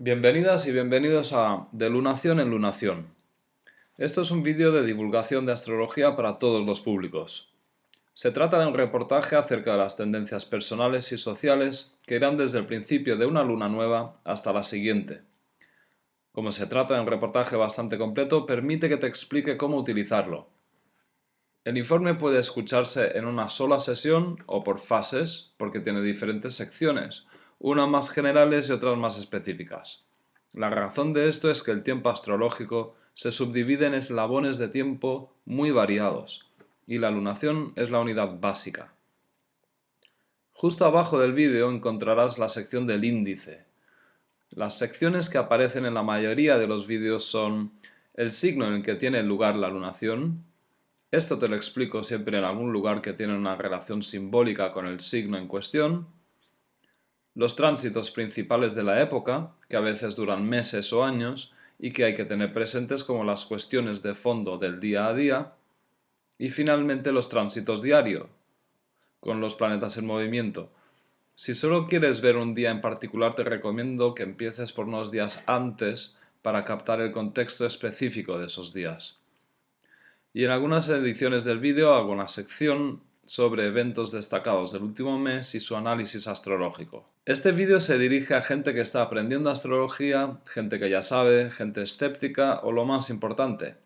Bienvenidas y bienvenidos a De Lunación en Lunación. Esto es un vídeo de divulgación de astrología para todos los públicos. Se trata de un reportaje acerca de las tendencias personales y sociales que irán desde el principio de una luna nueva hasta la siguiente. Como se trata de un reportaje bastante completo, permite que te explique cómo utilizarlo. El informe puede escucharse en una sola sesión o por fases, porque tiene diferentes secciones, unas más generales y otras más específicas. La razón de esto es que el tiempo astrológico se subdivide en eslabones de tiempo muy variados, y la lunación es la unidad básica. Justo abajo del vídeo encontrarás la sección del índice. Las secciones que aparecen en la mayoría de los vídeos son el signo en el que tiene lugar la lunación. Esto te lo explico siempre en algún lugar que tiene una relación simbólica con el signo en cuestión. Los tránsitos principales de la época, que a veces duran meses o años y que hay que tener presentes como las cuestiones de fondo del día a día. Y finalmente los tránsitos diarios, con los planetas en movimiento. Si solo quieres ver un día en particular, te recomiendo que empieces por unos días antes para captar el contexto específico de esos días. Y en algunas ediciones del vídeo hago una sección sobre eventos destacados del último mes y su análisis astrológico. Este vídeo se dirige a gente que está aprendiendo astrología, gente que ya sabe, gente escéptica o lo más importante,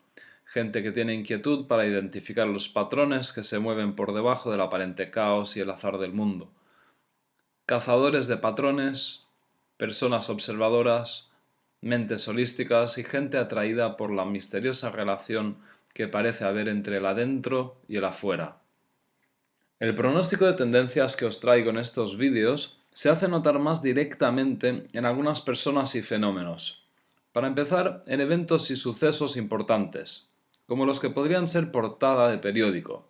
gente que tiene inquietud para identificar los patrones que se mueven por debajo del aparente caos y el azar del mundo. Cazadores de patrones, personas observadoras, mentes holísticas y gente atraída por la misteriosa relación que parece haber entre el adentro y el afuera. El pronóstico de tendencias que os traigo en estos vídeos se hace notar más directamente en algunas personas y fenómenos. Para empezar, en eventos y sucesos importantes, como los que podrían ser portada de periódico.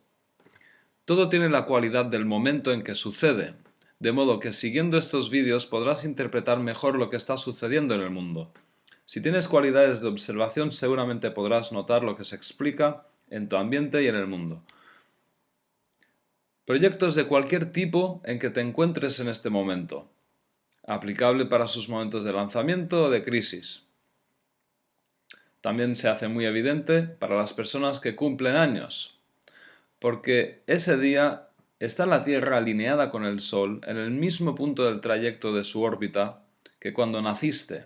Todo tiene la cualidad del momento en que sucede, de modo que siguiendo estos vídeos podrás interpretar mejor lo que está sucediendo en el mundo. Si tienes cualidades de observación, seguramente podrás notar lo que se explica en tu ambiente y en el mundo. Proyectos de cualquier tipo en que te encuentres en este momento. Aplicable para sus momentos de lanzamiento o de crisis. También se hace muy evidente para las personas que cumplen años, porque ese día está la Tierra alineada con el Sol en el mismo punto del trayecto de su órbita que cuando naciste.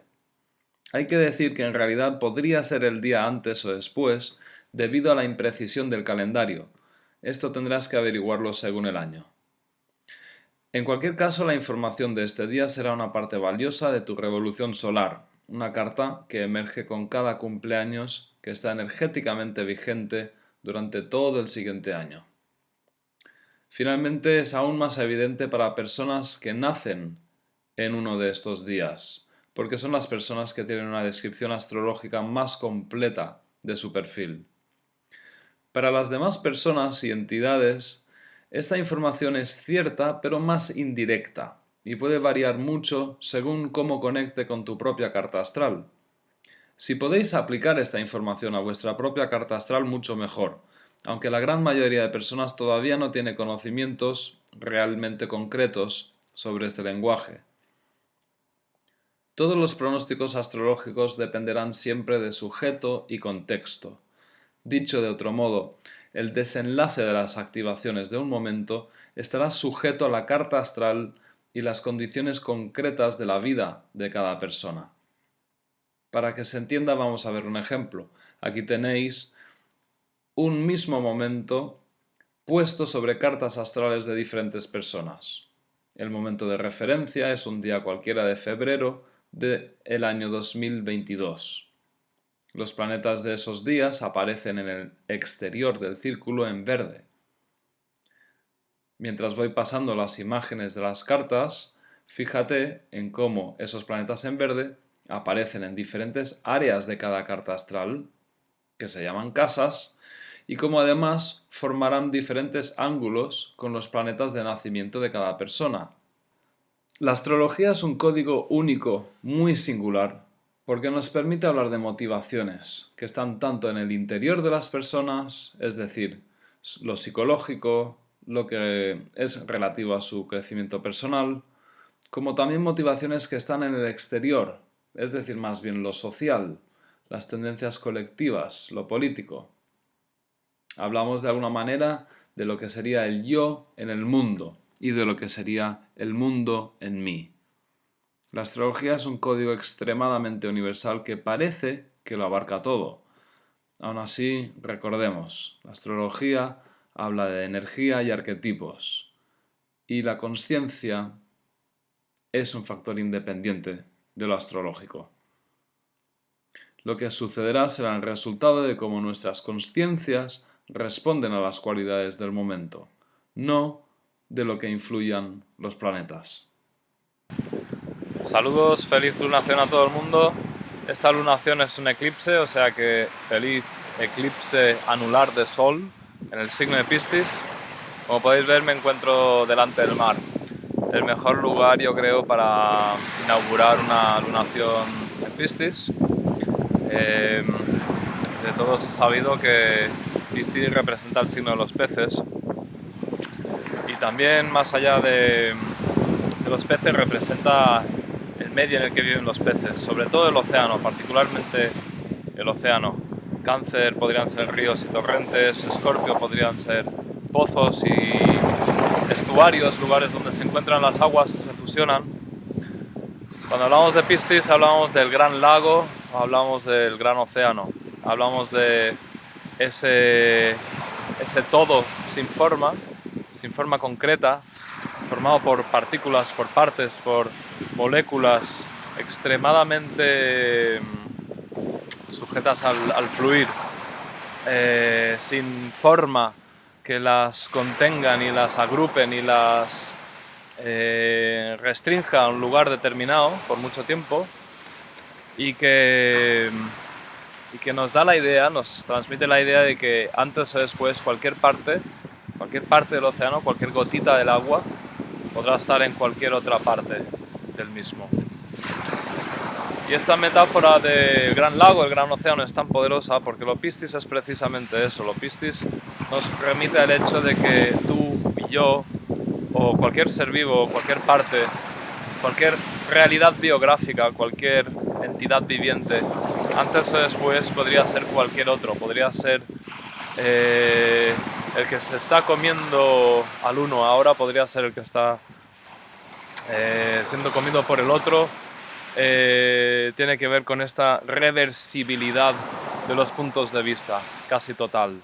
Hay que decir que en realidad podría ser el día antes o después, debido a la imprecisión del calendario. Esto tendrás que averiguarlo según el año. En cualquier caso, la información de este día será una parte valiosa de tu revolución solar, una carta que emerge con cada cumpleaños que está energéticamente vigente durante todo el siguiente año. Finalmente, es aún más evidente para personas que nacen en uno de estos días, porque son las personas que tienen una descripción astrológica más completa de su perfil. Para las demás personas y entidades, esta información es cierta pero más indirecta y puede variar mucho según cómo conecte con tu propia carta astral. Si podéis aplicar esta información a vuestra propia carta astral, mucho mejor, aunque la gran mayoría de personas todavía no tiene conocimientos realmente concretos sobre este lenguaje. Todos los pronósticos astrológicos dependerán siempre de sujeto y contexto. Dicho de otro modo, el desenlace de las activaciones de un momento estará sujeto a la carta astral y las condiciones concretas de la vida de cada persona. Para que se entienda, vamos a ver un ejemplo. Aquí tenéis un mismo momento puesto sobre cartas astrales de diferentes personas. El momento de referencia es un día cualquiera de febrero del año 2022. Los planetas de esos días aparecen en el exterior del círculo en verde. Mientras voy pasando las imágenes de las cartas, fíjate en cómo esos planetas en verde aparecen en diferentes áreas de cada carta astral, que se llaman casas, y cómo además formarán diferentes ángulos con los planetas de nacimiento de cada persona. La astrología es un código único, muy singular, porque nos permite hablar de motivaciones que están tanto en el interior de las personas, es decir, lo psicológico, lo que es relativo a su crecimiento personal, como también motivaciones que están en el exterior, es decir, más bien lo social, las tendencias colectivas, lo político. Hablamos de alguna manera de lo que sería el yo en el mundo y de lo que sería el mundo en mí. La astrología es un código extremadamente universal que parece que lo abarca todo. Aún así, recordemos, la astrología habla de energía y arquetipos, y la consciencia es un factor independiente de lo astrológico. Lo que sucederá será el resultado de cómo nuestras consciencias responden a las cualidades del momento, no de lo que influyan los planetas. Saludos, feliz lunación a todo el mundo. Esta lunación es un eclipse, o sea que feliz eclipse anular de Sol en el signo de Piscis. Como podéis ver, me encuentro delante del mar. El mejor lugar, yo creo, para inaugurar una lunación en Piscis. De todos he sabido que Piscis representa el signo de los peces, y también, más allá de los peces, representa el medio en el que viven los peces, sobre todo el océano, particularmente el océano. Cáncer podrían ser ríos y torrentes, Escorpio podrían ser pozos y estuarios, lugares donde se encuentran las aguas y se fusionan. Cuando hablamos de Piscis hablamos del gran lago, hablamos del gran océano, hablamos de ese todo sin forma concreta, formado por partículas, por partes, por moléculas extremadamente sujetas al fluir, sin forma que las contengan y las agrupen y las restrinja a un lugar determinado por mucho tiempo, y que nos da la idea, nos transmite la idea de que antes o después cualquier parte del océano, cualquier gotita del agua, podrá estar en cualquier otra parte del mismo. Y esta metáfora del gran lago, el gran océano, es tan poderosa porque lo Piscis es precisamente eso. Lo Piscis nos remite al hecho de que tú y yo, o cualquier ser vivo, cualquier parte, cualquier realidad biográfica, cualquier entidad viviente, antes o después podría ser cualquier otro, podría ser el que se está comiendo al uno ahora, podría ser el que está siendo comido por el otro. Tiene que ver con esta reversibilidad de los puntos de vista, casi total.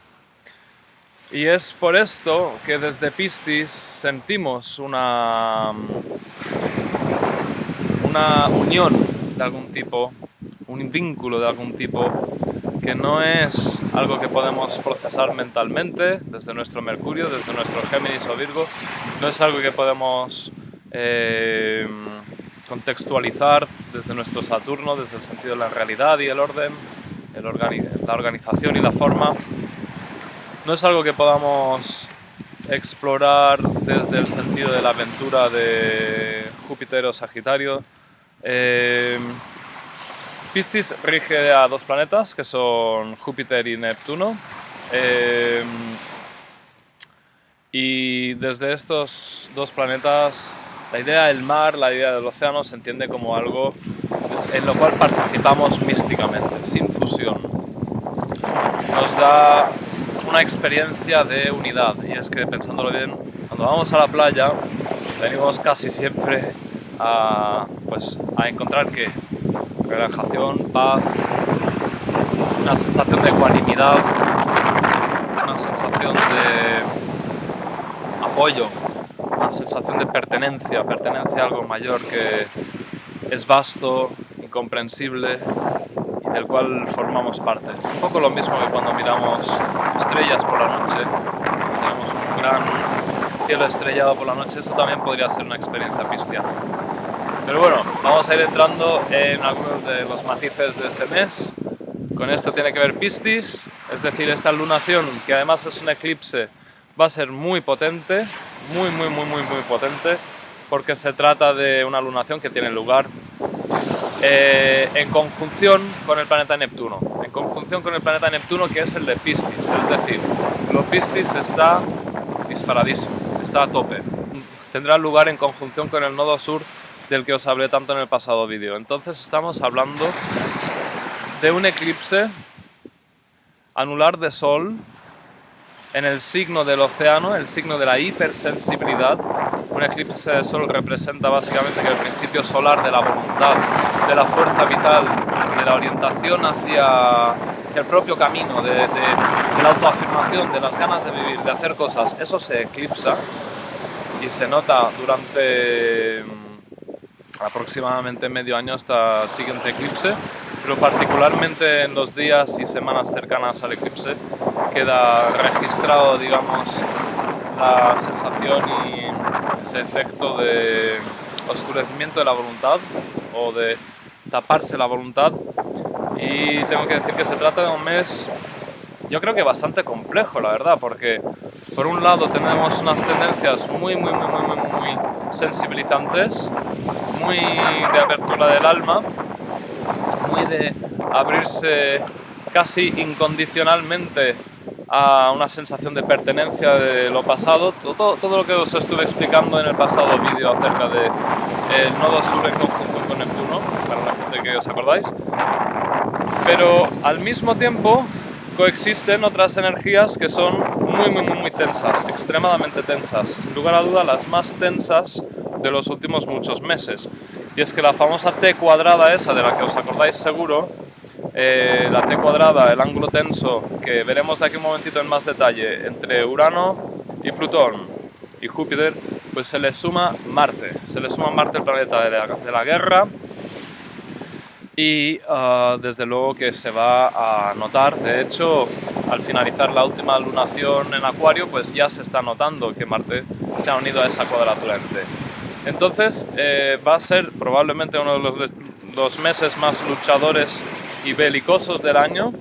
Y es por esto que desde Piscis sentimos una unión de algún tipo, un vínculo de algún tipo, que no es algo que podemos procesar mentalmente desde nuestro Mercurio, desde nuestro Géminis o Virgo, no es algo que podemos contextualizar desde nuestro Saturno, desde el sentido de la realidad y el orden, la organización y la forma. No es algo que podamos explorar desde el sentido de la aventura de Júpiter o Sagitario. Piscis rige a dos planetas, que son Júpiter y Neptuno. Y desde estos dos planetas, la idea del mar, la idea del océano, se entiende como algo en lo cual participamos místicamente, sin fusión. Nos da una experiencia de unidad, y es que, pensándolo bien, cuando vamos a la playa venimos casi siempre a encontrar ¿qué? Relajación, paz, una sensación de ecuanimidad, una sensación de apoyo, una sensación de pertenencia a algo mayor que es vasto, incomprensible y del cual formamos parte. Un poco lo mismo que cuando miramos estrellas por la noche, tenemos un gran cielo estrellado por la noche, eso también podría ser una experiencia pisciana. Pero bueno, vamos a ir entrando en algunos de los matices de este mes. Con esto tiene que ver Piscis, es decir, esta lunación, que además es un eclipse, va a ser muy potente, muy potente, porque se trata de una lunación que tiene lugar en conjunción con el planeta Neptuno, que es el de Piscis, es decir, lo Piscis está disparadísimo, está a tope. Tendrá lugar en conjunción con el nodo sur del que os hablé tanto en el pasado vídeo. Entonces estamos hablando de un eclipse anular de Sol en el signo del océano, el signo de la hipersensibilidad. Un eclipse de Sol representa básicamente que el principio solar de la voluntad, de la fuerza vital, de la orientación hacia el propio camino, de la autoafirmación, de las ganas de vivir, de hacer cosas, eso se eclipsa y se nota durante aproximadamente medio año hasta el siguiente eclipse, pero particularmente en los días y semanas cercanas al eclipse queda registrado, digamos, la sensación y ese efecto de oscurecimiento de la voluntad o de taparse la voluntad. Y tengo que decir que se trata de un mes, yo creo que bastante complejo, la verdad, porque por un lado tenemos unas tendencias muy sensibilizantes, muy de apertura del alma, muy de abrirse casi incondicionalmente a una sensación de pertenencia de lo pasado, todo lo que os estuve explicando en el pasado vídeo acerca de el nodo sur en conjunción con Neptuno, para la gente que os acordáis. Pero al mismo tiempo coexisten otras energías que son muy tensas, extremadamente tensas, sin lugar a duda las más tensas de los últimos muchos meses. Y es que la famosa T cuadrada esa, de la que os acordáis seguro, la T cuadrada, el ángulo tenso, que veremos de aquí un momentito en más detalle, entre Urano y Plutón y Júpiter, pues se le suma Marte, el planeta de la guerra. Y desde luego que se va a notar, de hecho, al finalizar la última lunación en Acuario, pues ya se está notando que Marte se ha unido a esa cuadratura en T. Entonces va a ser probablemente uno de los meses más luchadores y belicosos del año.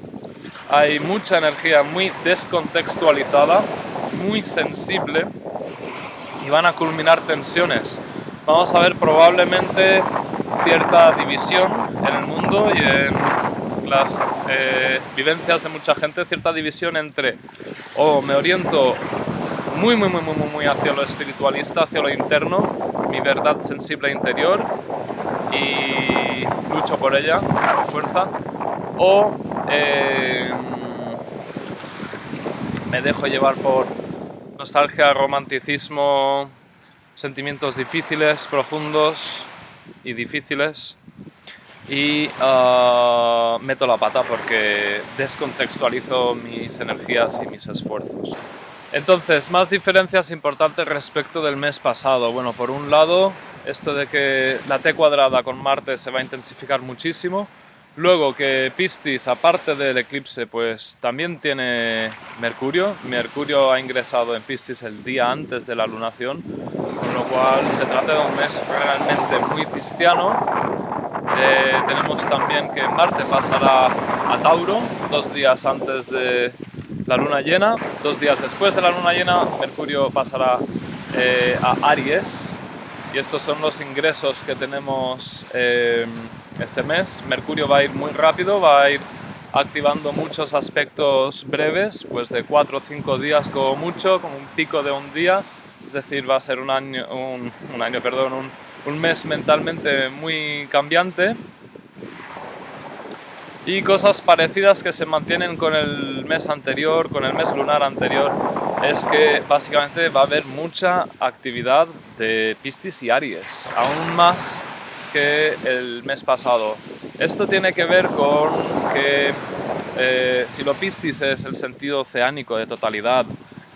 Hay mucha energía muy descontextualizada, muy sensible, y van a culminar tensiones. Vamos a ver probablemente cierta división en el mundo y en las vivencias de mucha gente, cierta división entre o me oriento muy hacia lo espiritualista, hacia lo interno, mi verdad sensible interior, y lucho por ella con fuerza, o me dejo llevar por nostalgia, romanticismo, sentimientos difíciles, profundos y difíciles, y meto la pata porque descontextualizo mis energías y mis esfuerzos. Entonces, más diferencias importantes respecto del mes pasado. Bueno, por un lado, esto de que la T cuadrada con Marte se va a intensificar muchísimo. Luego que Piscis, aparte del eclipse, pues también tiene Mercurio. Mercurio ha ingresado en Piscis el día antes de la lunación, con lo cual se trata de un mes realmente muy pisciano. Tenemos también que Marte pasará a Tauro 2 días antes de la luna llena. 2 días después de la luna llena, Mercurio pasará a Aries. Y estos son los ingresos que tenemos este mes. Mercurio va a ir muy rápido, va a ir activando muchos aspectos breves, pues de 4 o 5 días como mucho, como un pico de un día. Es decir, va a ser un mes mentalmente muy cambiante. Y cosas parecidas que se mantienen con el mes anterior, con el mes lunar anterior, es que básicamente va a haber mucha actividad de Piscis y Aries, aún más que el mes pasado. Esto tiene que ver con que si lo Piscis es el sentido oceánico de totalidad,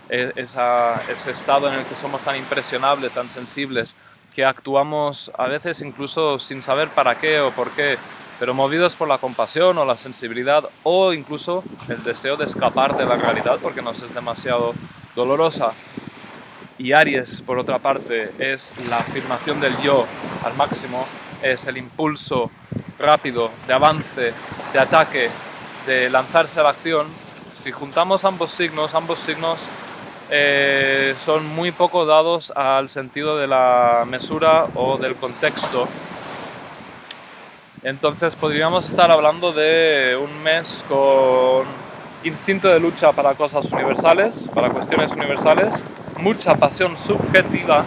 ese estado en el que somos tan impresionables, tan sensibles, que actuamos a veces incluso sin saber para qué o por qué, pero movidos por la compasión o la sensibilidad o incluso el deseo de escapar de la realidad porque nos es demasiado dolorosa. Y Aries, por otra parte, es la afirmación del yo al máximo, es el impulso rápido de avance, de ataque, de lanzarse a la acción. Si juntamos ambos signos son muy poco dados al sentido de la mesura o del contexto. Entonces podríamos estar hablando de un mes con instinto de lucha para cosas universales, para cuestiones universales, mucha pasión subjetiva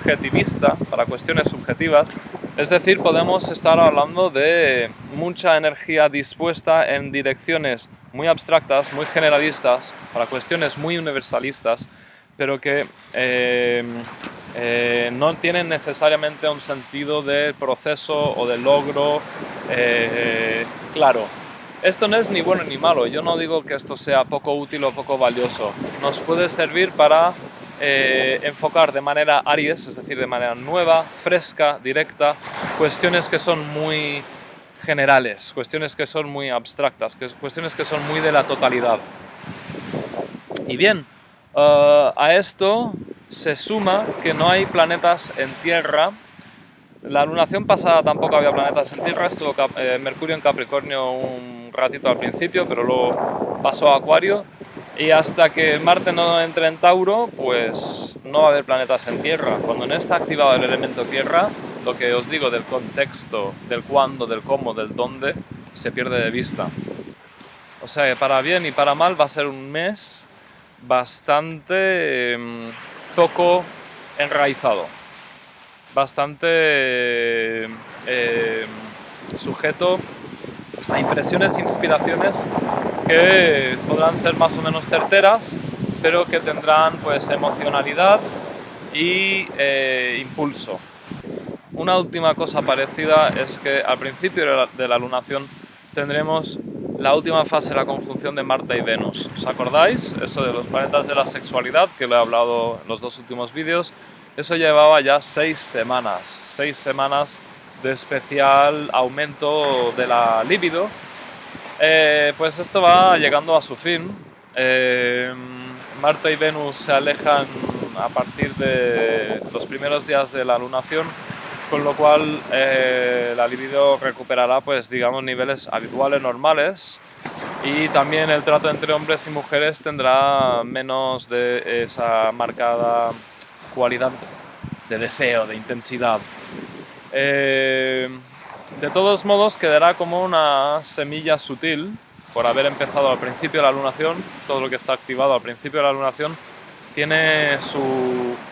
subjetivista, para cuestiones subjetivas. Es decir, podemos estar hablando de mucha energía dispuesta en direcciones muy abstractas, muy generalistas, para cuestiones muy universalistas, pero que no tienen necesariamente un sentido de proceso o de logro claro. Esto no es ni bueno ni malo, yo no digo que esto sea poco útil o poco valioso. Nos puede servir para enfocar de manera Aries, es decir, de manera nueva, fresca, directa, cuestiones que son muy generales, cuestiones que son muy abstractas, cuestiones que son muy de la totalidad. Y bien, a esto se suma que no hay planetas en Tierra. La lunación pasada tampoco había planetas en Tierra, estuvo Mercurio en Capricornio un ratito al principio, pero luego pasó a Acuario. Y hasta que Marte no entre en Tauro, pues no va a haber planetas en Tierra. Cuando no está activado el elemento Tierra, lo que os digo del contexto, del cuándo, del cómo, del dónde, se pierde de vista. O sea que para bien y para mal va a ser un mes bastante poco enraizado, bastante sujeto a impresiones e inspiraciones que podrán ser más o menos certeras, pero que tendrán pues emocionalidad y impulso. Una última cosa parecida es que al principio de la lunación tendremos la última fase de la conjunción de Marte y Venus. ¿Os acordáis? Eso de los planetas de la sexualidad, que lo he hablado en los dos últimos vídeos. Eso llevaba ya 6 semanas. 6 semanas de especial aumento de la libido. Pues esto va llegando a su fin. Marte y Venus se alejan a partir de los primeros días de la lunación, con lo cual la libido recuperará, pues digamos, niveles habituales, normales, y también el trato entre hombres y mujeres tendrá menos de esa marcada cualidad de deseo, de intensidad. De todos modos, quedará como una semilla sutil por haber empezado al principio de la lunación. Todo lo que está activado al principio de la lunación tiene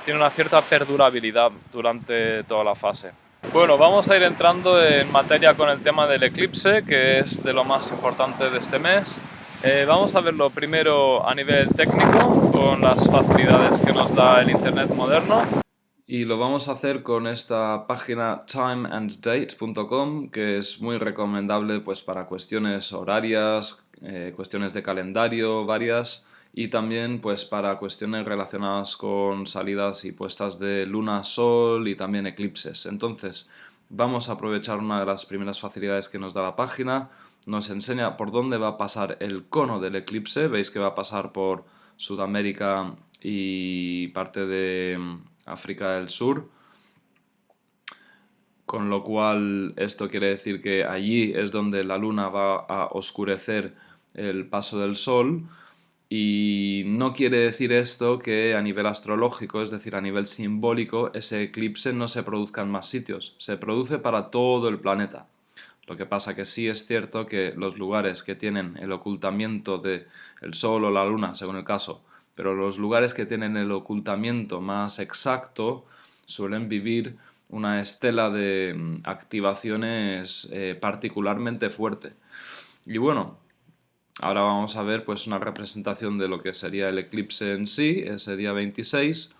una cierta perdurabilidad durante toda la fase. Bueno, vamos a ir entrando en materia con el tema del eclipse, que es de lo más importante de este mes. Vamos a verlo primero a nivel técnico, con las facilidades que nos da el Internet moderno. Y lo vamos a hacer con esta página timeanddate.com, que es muy recomendable pues, para cuestiones horarias, cuestiones de calendario varias, y también pues, para cuestiones relacionadas con salidas y puestas de luna, sol y también eclipses. Entonces vamos a aprovechar una de las primeras facilidades que nos da la página. Nos enseña por dónde va a pasar el cono del eclipse. Veis que va a pasar por Sudamérica y parte de África del Sur, con lo cual esto quiere decir que allí es donde la luna va a oscurecer el paso del sol, y no quiere decir esto que a nivel astrológico, es decir, a nivel simbólico, ese eclipse no se produzca en más sitios, se produce para todo el planeta. Lo que pasa que sí es cierto que los lugares que tienen el ocultamiento del sol o la luna, según el caso, pero los lugares que tienen el ocultamiento más exacto suelen vivir una estela de activaciones particularmente fuerte. Y bueno, ahora vamos a ver pues una representación de lo que sería el eclipse en sí, ese día 26.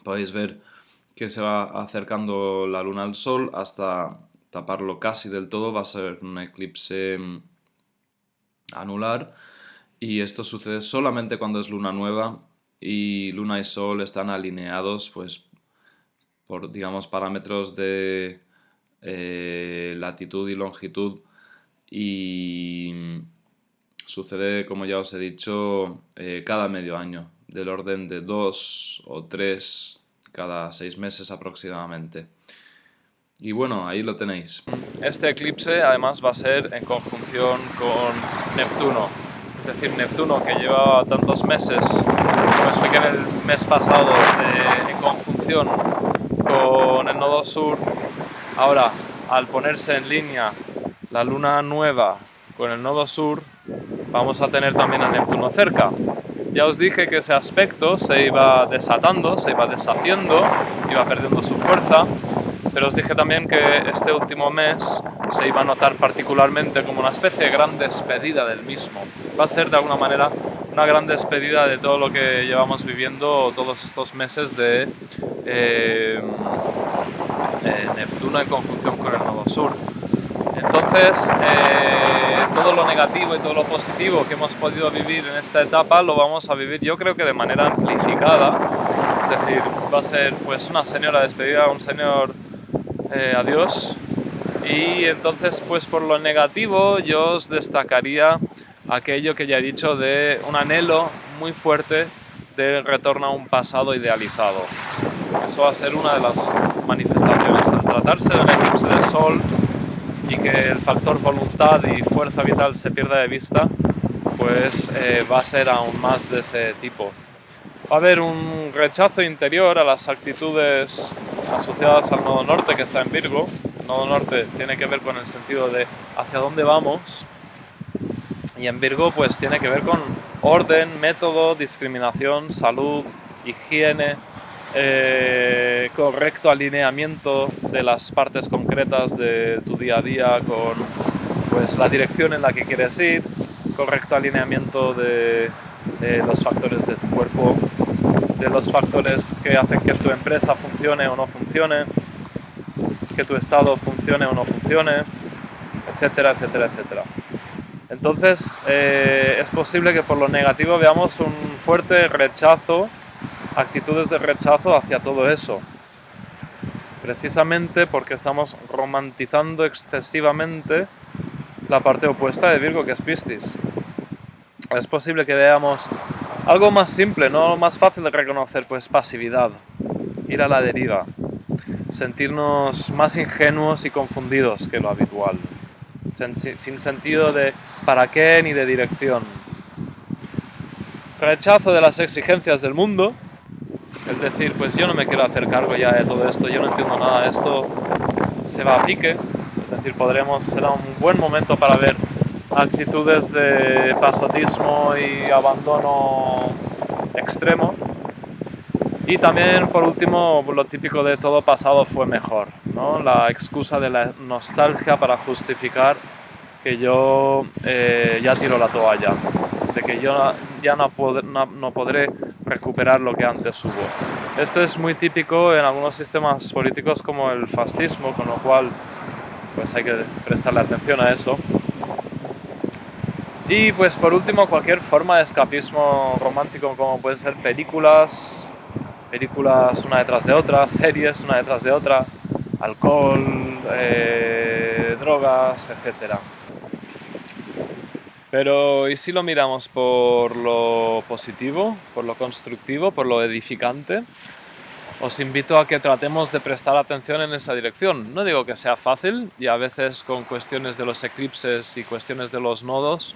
Podéis ver que se va acercando la luna al sol hasta taparlo casi del todo. Va a ser un eclipse anular, y esto sucede solamente cuando es luna nueva y luna y sol están alineados pues por, digamos, parámetros de latitud y longitud, y sucede, como ya os he dicho, cada medio año, del orden de 2 o 3 cada 6 meses aproximadamente. Y bueno, ahí lo tenéis. Este eclipse además va a ser en conjunción con Neptuno. Es decir, Neptuno, que lleva tantos meses, como expliqué en el mes pasado, en conjunción con el nodo sur, ahora al ponerse en línea la luna nueva con el nodo sur, vamos a tener también a Neptuno cerca. Ya os dije que ese aspecto se iba desatando, se iba deshaciendo, iba perdiendo su fuerza, pero os dije también que este último mes se iba a notar particularmente como una especie de gran despedida del mismo. Va a ser de alguna manera una gran despedida de todo lo que llevamos viviendo todos estos meses de Neptuno en conjunción con el nodo sur. Entonces, todo lo negativo y todo lo positivo que hemos podido vivir en esta etapa lo vamos a vivir, yo creo que de manera amplificada. Es decir, va a ser pues una señora despedida, un señor adiós. Y entonces, pues por lo negativo, yo os destacaría aquello que ya he dicho de un anhelo muy fuerte de retorno a un pasado idealizado. Eso va a ser una de las manifestaciones. Al tratarse de un eclipse de sol y que el factor voluntad y fuerza vital se pierda de vista, pues va a ser aún más de ese tipo. Va a haber un rechazo interior a las actitudes asociadas al nodo norte que está en Virgo. El nodo norte tiene que ver con el sentido de hacia dónde vamos, y en Virgo pues tiene que ver con orden, método, discriminación, salud, higiene, correcto alineamiento de las partes concretas de tu día a día con pues la dirección en la que quieres ir, correcto alineamiento de los factores de tu cuerpo, de los factores que hacen que tu empresa funcione o no funcione, que tu estado funcione o no funcione, etcétera, etcétera, etcétera. Entonces, es posible que por lo negativo veamos un fuerte rechazo, actitudes de rechazo hacia todo eso. Precisamente porque estamos romantizando excesivamente la parte opuesta de Virgo, que es Piscis. Es posible que veamos algo más simple, ¿no? Más fácil de reconocer, pues pasividad, ir a la deriva, sentirnos más ingenuos y confundidos que lo habitual, sin sentido de para qué ni de dirección. Rechazo de las exigencias del mundo, es decir, pues yo no me quiero hacer cargo ya de todo esto, yo no entiendo nada de esto, se va a pique, es decir, será un buen momento para ver actitudes de pasotismo y abandono extremo. Y también, por último, lo típico de todo pasado fue mejor, ¿no? La excusa de la nostalgia para justificar que yo ya tiro la toalla, de que yo ya no podré recuperar lo que antes hubo. Esto es muy típico en algunos sistemas políticos como el fascismo, con lo cual pues hay que prestarle atención a eso. Y pues por último, cualquier forma de escapismo romántico, como pueden ser películas una detrás de otra, series una detrás de otra, alcohol, drogas, etc. Pero ¿y si lo miramos por lo positivo, por lo constructivo, por lo edificante? Os invito a que tratemos de prestar atención en esa dirección. No digo que sea fácil, y a veces con cuestiones de los eclipses y cuestiones de los nodos,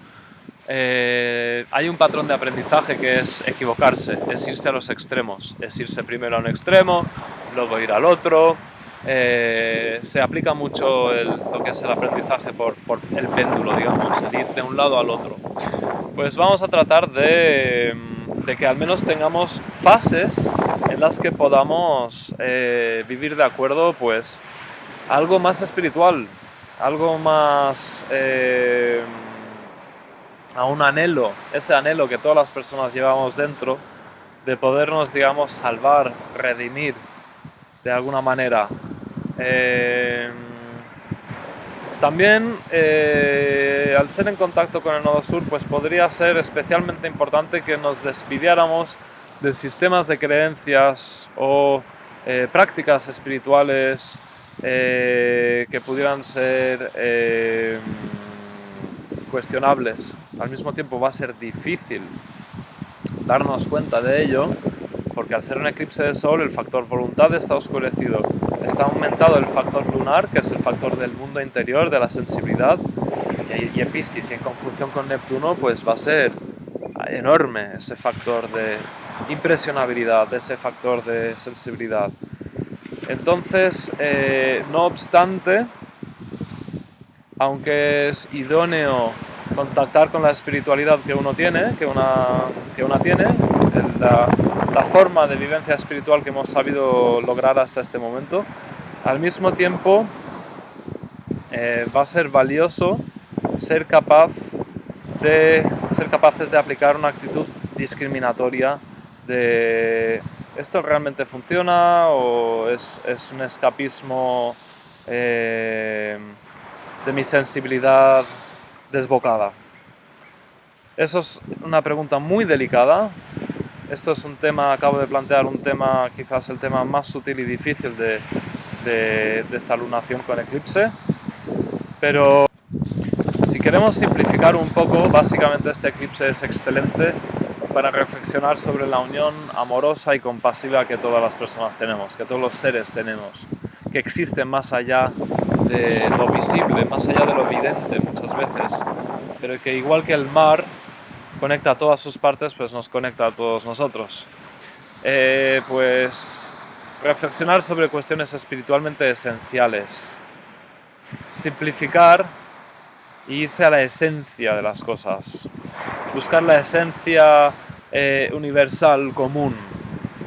hay un patrón de aprendizaje que es equivocarse, es irse a los extremos, es irse primero a un extremo, luego ir al otro. Se aplica mucho lo que es el aprendizaje por el péndulo, digamos, el ir de un lado al otro. Pues vamos a tratar de que al menos tengamos fases en las que podamos vivir de acuerdo, pues algo más espiritual, algo más a un anhelo, ese anhelo que todas las personas llevamos dentro, de podernos, digamos, salvar, redimir de alguna manera. También, al ser en contacto con el nodo sur, pues podría ser especialmente importante que nos despidiéramos de sistemas de creencias o prácticas espirituales que pudieran ser cuestionables. Al mismo tiempo va a ser difícil darnos cuenta de ello, porque al ser un eclipse de sol el factor voluntad está oscurecido, está aumentado el factor lunar, que es el factor del mundo interior, de la sensibilidad, y en Piscis y en conjunción con Neptuno pues va a ser enorme ese factor de impresionabilidad, ese factor de sensibilidad. Entonces, no obstante, aunque es idóneo contactar con la espiritualidad que uno tiene, que una tiene, la forma de vivencia espiritual que hemos sabido lograr hasta este momento. Al mismo tiempo, va a ser valioso ser capaces de aplicar una actitud discriminatoria de ¿esto realmente funciona o es un escapismo de mi sensibilidad desbocada? Eso es una pregunta muy delicada. Esto es un tema, acabo de plantear un tema, quizás el tema más sutil y difícil de esta lunación con eclipse, pero si queremos simplificar un poco, básicamente este eclipse es excelente para reflexionar sobre la unión amorosa y compasiva que todas las personas tenemos, que todos los seres tenemos, que existe más allá de lo visible, más allá de lo evidente muchas veces, pero que igual que el mar conecta a todas sus partes, pues nos conecta a todos nosotros. Pues reflexionar sobre cuestiones espiritualmente esenciales, simplificar y irse a la esencia de las cosas, buscar la esencia universal, común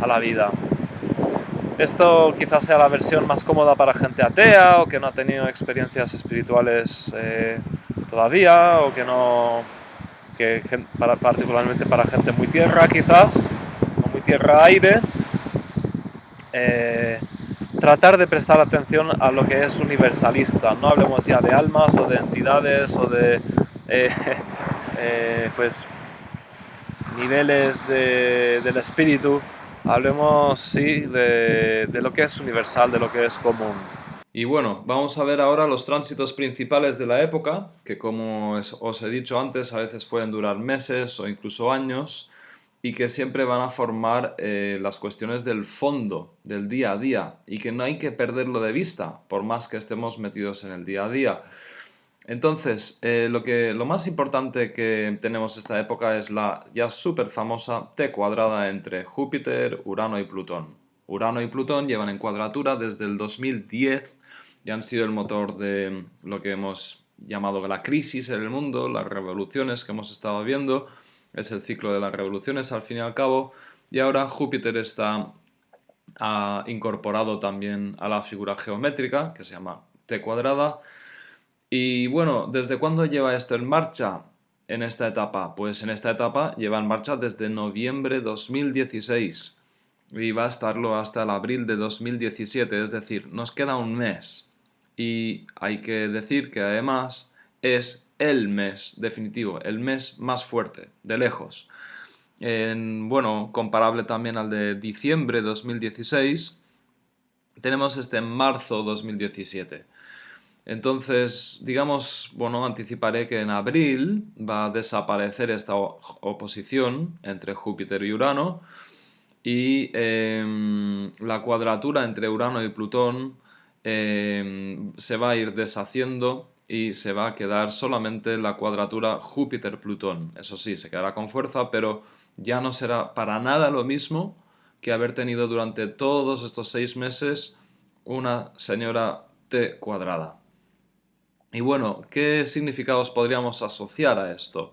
a la vida. Esto quizás sea la versión más cómoda para gente atea o que no ha tenido experiencias espirituales todavía, o que no, particularmente para gente muy tierra quizás, o muy tierra-aire. Tratar de prestar atención a lo que es universalista. No hablemos ya de almas o de entidades o de pues niveles del espíritu. Hablemos, sí, de lo que es universal, de lo que es común. Y bueno, vamos a ver ahora los tránsitos principales de la época, que como os he dicho antes, a veces pueden durar meses o incluso años, y que siempre van a formar las cuestiones del fondo, del día a día, y que no hay que perderlo de vista, por más que estemos metidos en el día a día. Entonces, lo más importante que tenemos esta época es la ya súper famosa T cuadrada entre Júpiter, Urano y Plutón. Urano y Plutón llevan en cuadratura desde el 2010 y han sido el motor de lo que hemos llamado la crisis en el mundo, las revoluciones que hemos estado viendo. Es el ciclo de las revoluciones al fin y al cabo, y ahora Júpiter está incorporado también a la figura geométrica que se llama T cuadrada. Y bueno, ¿desde cuándo lleva esto en marcha en esta etapa? Pues en esta etapa lleva en marcha desde noviembre de 2016 y va a estarlo hasta el abril de 2017, es decir, nos queda un mes. Y hay que decir que además es el mes definitivo, el mes más fuerte, de lejos. Bueno, comparable también al de diciembre de 2016, tenemos este en marzo 2017. Entonces, digamos, bueno, anticiparé que en abril va a desaparecer esta oposición entre Júpiter y Urano, y la cuadratura entre Urano y Plutón se va a ir deshaciendo y se va a quedar solamente la cuadratura Júpiter-Plutón. Eso sí, se quedará con fuerza, pero ya no será para nada lo mismo que haber tenido durante todos estos 6 meses una señora T cuadrada. Y bueno, ¿qué significados podríamos asociar a esto?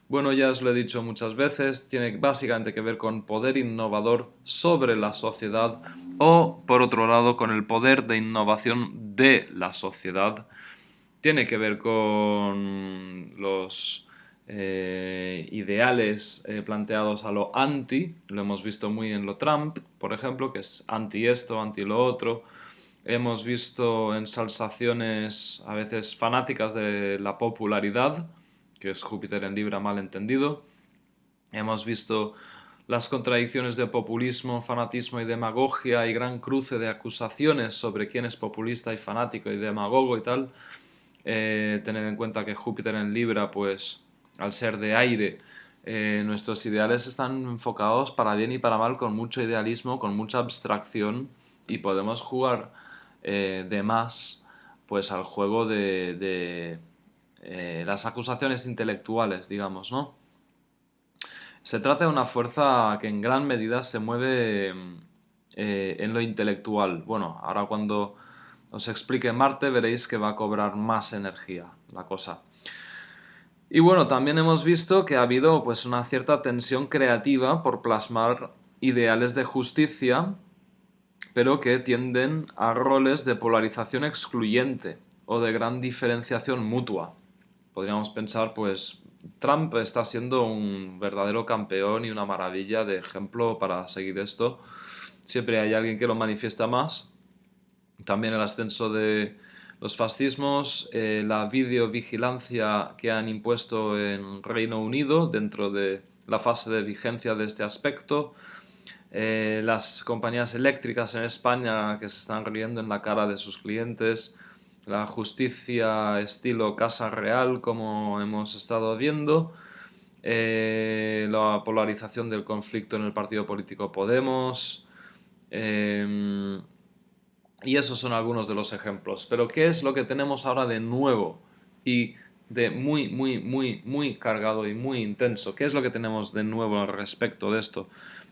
Bueno, ya os lo he dicho muchas veces, tiene básicamente que ver con poder innovador sobre la sociedad o, por otro lado, con el poder de innovación de la sociedad. Tiene que ver con los ideales planteados a lo anti, lo hemos visto muy en lo Trump, por ejemplo, que es anti esto, anti lo otro. Hemos visto ensalzaciones a veces fanáticas de la popularidad, que es Júpiter en Libra mal entendido. Hemos visto las contradicciones de populismo, fanatismo y demagogia y gran cruce de acusaciones sobre quién es populista y fanático y demagogo y tal. Tener en cuenta que Júpiter en Libra, pues al ser de aire, nuestros ideales están enfocados para bien y para mal, con mucho idealismo, con mucha abstracción, y podemos jugar de más pues al juego de las acusaciones intelectuales, digamos, ¿no? Se trata de una fuerza que en gran medida se mueve en lo intelectual. Bueno, ahora cuando os explique Marte veréis que va a cobrar más energía la cosa. Y bueno, también hemos visto que ha habido pues una cierta tensión creativa por plasmar ideales de justicia, pero que tienden a roles de polarización excluyente o de gran diferenciación mutua. Podríamos pensar, pues, Trump está siendo un verdadero campeón y una maravilla de ejemplo para seguir esto. Siempre hay alguien que lo manifiesta más. También el ascenso de los fascismos, la videovigilancia que han impuesto en Reino Unido dentro de la fase de vigencia de este aspecto, las compañías eléctricas en España que se están riendo en la cara de sus clientes, la justicia estilo Casa Real como hemos estado viendo, la polarización del conflicto en el partido político Podemos, y esos son algunos de los ejemplos. Pero ¿qué es lo que tenemos ahora de nuevo y de muy cargado y muy intenso? ¿Qué es lo que tenemos de nuevo al respecto de esto?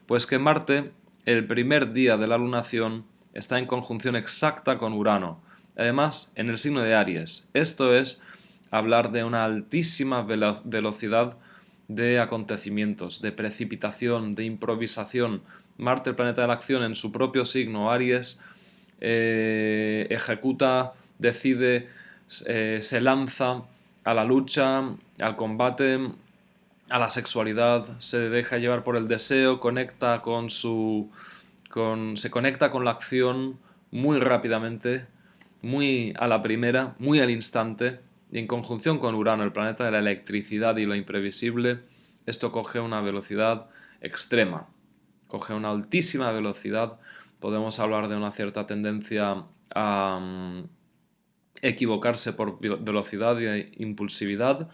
Pues que Marte, el primer día de la lunación, está en conjunción exacta con Urano. Además, en el signo de Aries. Esto es hablar de una altísima velocidad de acontecimientos, de precipitación, de improvisación. Marte, el planeta de la acción, en su propio signo, Aries, ejecuta, decide, se lanza a la lucha, al combate, a la sexualidad, se deja llevar por el deseo, se conecta con la acción muy rápidamente, muy a la primera, muy al instante, y en conjunción con Urano, el planeta de la electricidad y lo imprevisible, esto coge una velocidad extrema, coge una altísima velocidad. Podemos hablar de una cierta tendencia a equivocarse por velocidad e impulsividad.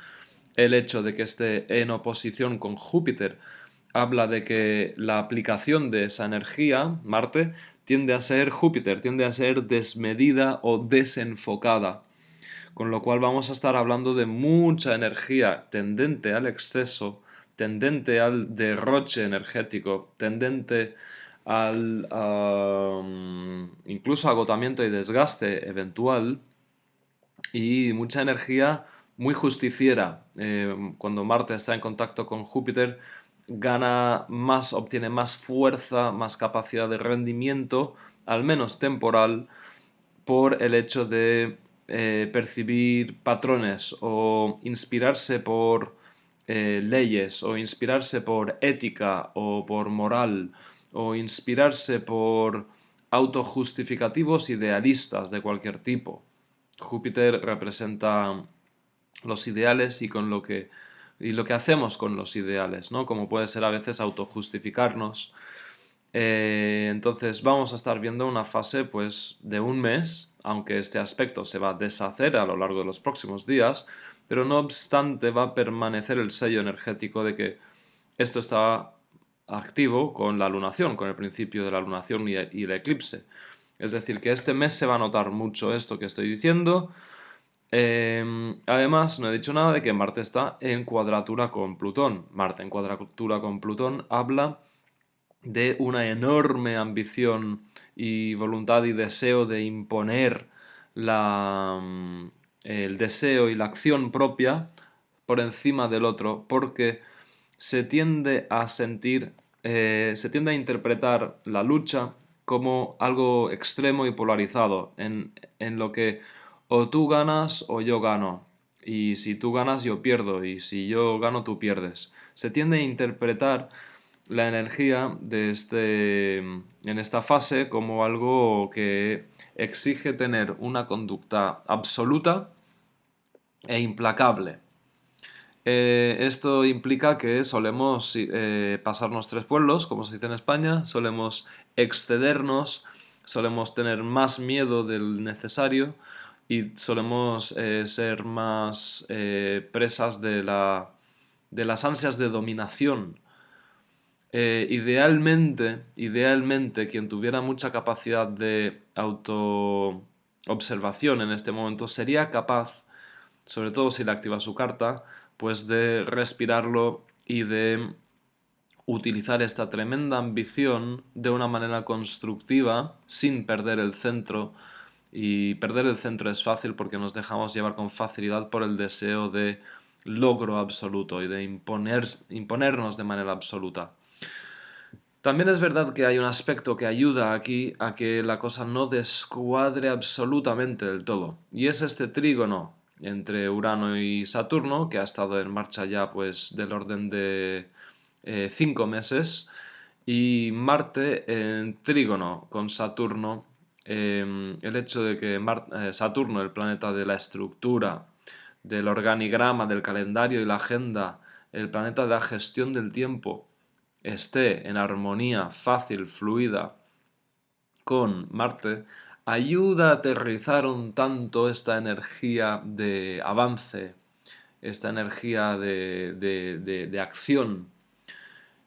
El hecho de que esté en oposición con Júpiter habla de que la aplicación de esa energía, Marte, tiende a ser Júpiter, tiende a ser desmedida o desenfocada. Con lo cual vamos a estar hablando de mucha energía tendente al exceso, tendente al derroche energético, tendente al incluso agotamiento y desgaste eventual, y mucha energía muy justiciera. Cuando Marte está en contacto con Júpiter, gana más, obtiene más fuerza, más capacidad de rendimiento, al menos temporal, por el hecho de percibir patrones o inspirarse por leyes o inspirarse por ética o por moral o inspirarse por autojustificativos idealistas de cualquier tipo. Júpiter representa los ideales y lo que hacemos con los ideales, ¿no? Como puede ser a veces autojustificarnos. Entonces vamos a estar viendo una fase pues de un mes, aunque este aspecto se va a deshacer a lo largo de los próximos días, pero no obstante va a permanecer el sello energético de que esto está activo con la lunación, con el principio de la lunación y el eclipse. Es decir, que este mes se va a notar mucho esto que estoy diciendo. Además, no he dicho nada de que Marte está en cuadratura con Plutón. Marte en cuadratura con Plutón habla de una enorme ambición y voluntad y deseo de imponer el deseo y la acción propia por encima del otro, porque se tiende a sentir, se tiende a interpretar la lucha como algo extremo y polarizado, en lo que o tú ganas o yo gano, y si tú ganas yo pierdo, y si yo gano tú pierdes. Se tiende a interpretar la energía en esta fase como algo que exige tener una conducta absoluta e implacable. Esto implica que solemos pasarnos tres pueblos, como se dice en España, solemos excedernos, solemos tener más miedo del necesario y solemos ser más presas de las ansias de dominación. Idealmente, quien tuviera mucha capacidad de autoobservación en este momento sería capaz, sobre todo si le activa su carta, pues de respirarlo y de utilizar esta tremenda ambición de una manera constructiva, sin perder el centro. Y perder el centro es fácil porque nos dejamos llevar con facilidad por el deseo de logro absoluto y de imponernos de manera absoluta. También es verdad que hay un aspecto que ayuda aquí a que la cosa no descuadre absolutamente del todo, y es este trígono entre Urano y Saturno, que ha estado en marcha ya pues del orden de 5 meses, y Marte en trígono con Saturno. El hecho de que Saturno, el planeta de la estructura, del organigrama, del calendario y la agenda, el planeta de la gestión del tiempo, esté en armonía fácil, fluida con Marte, ayuda a aterrizar un tanto esta energía de avance, esta energía de acción.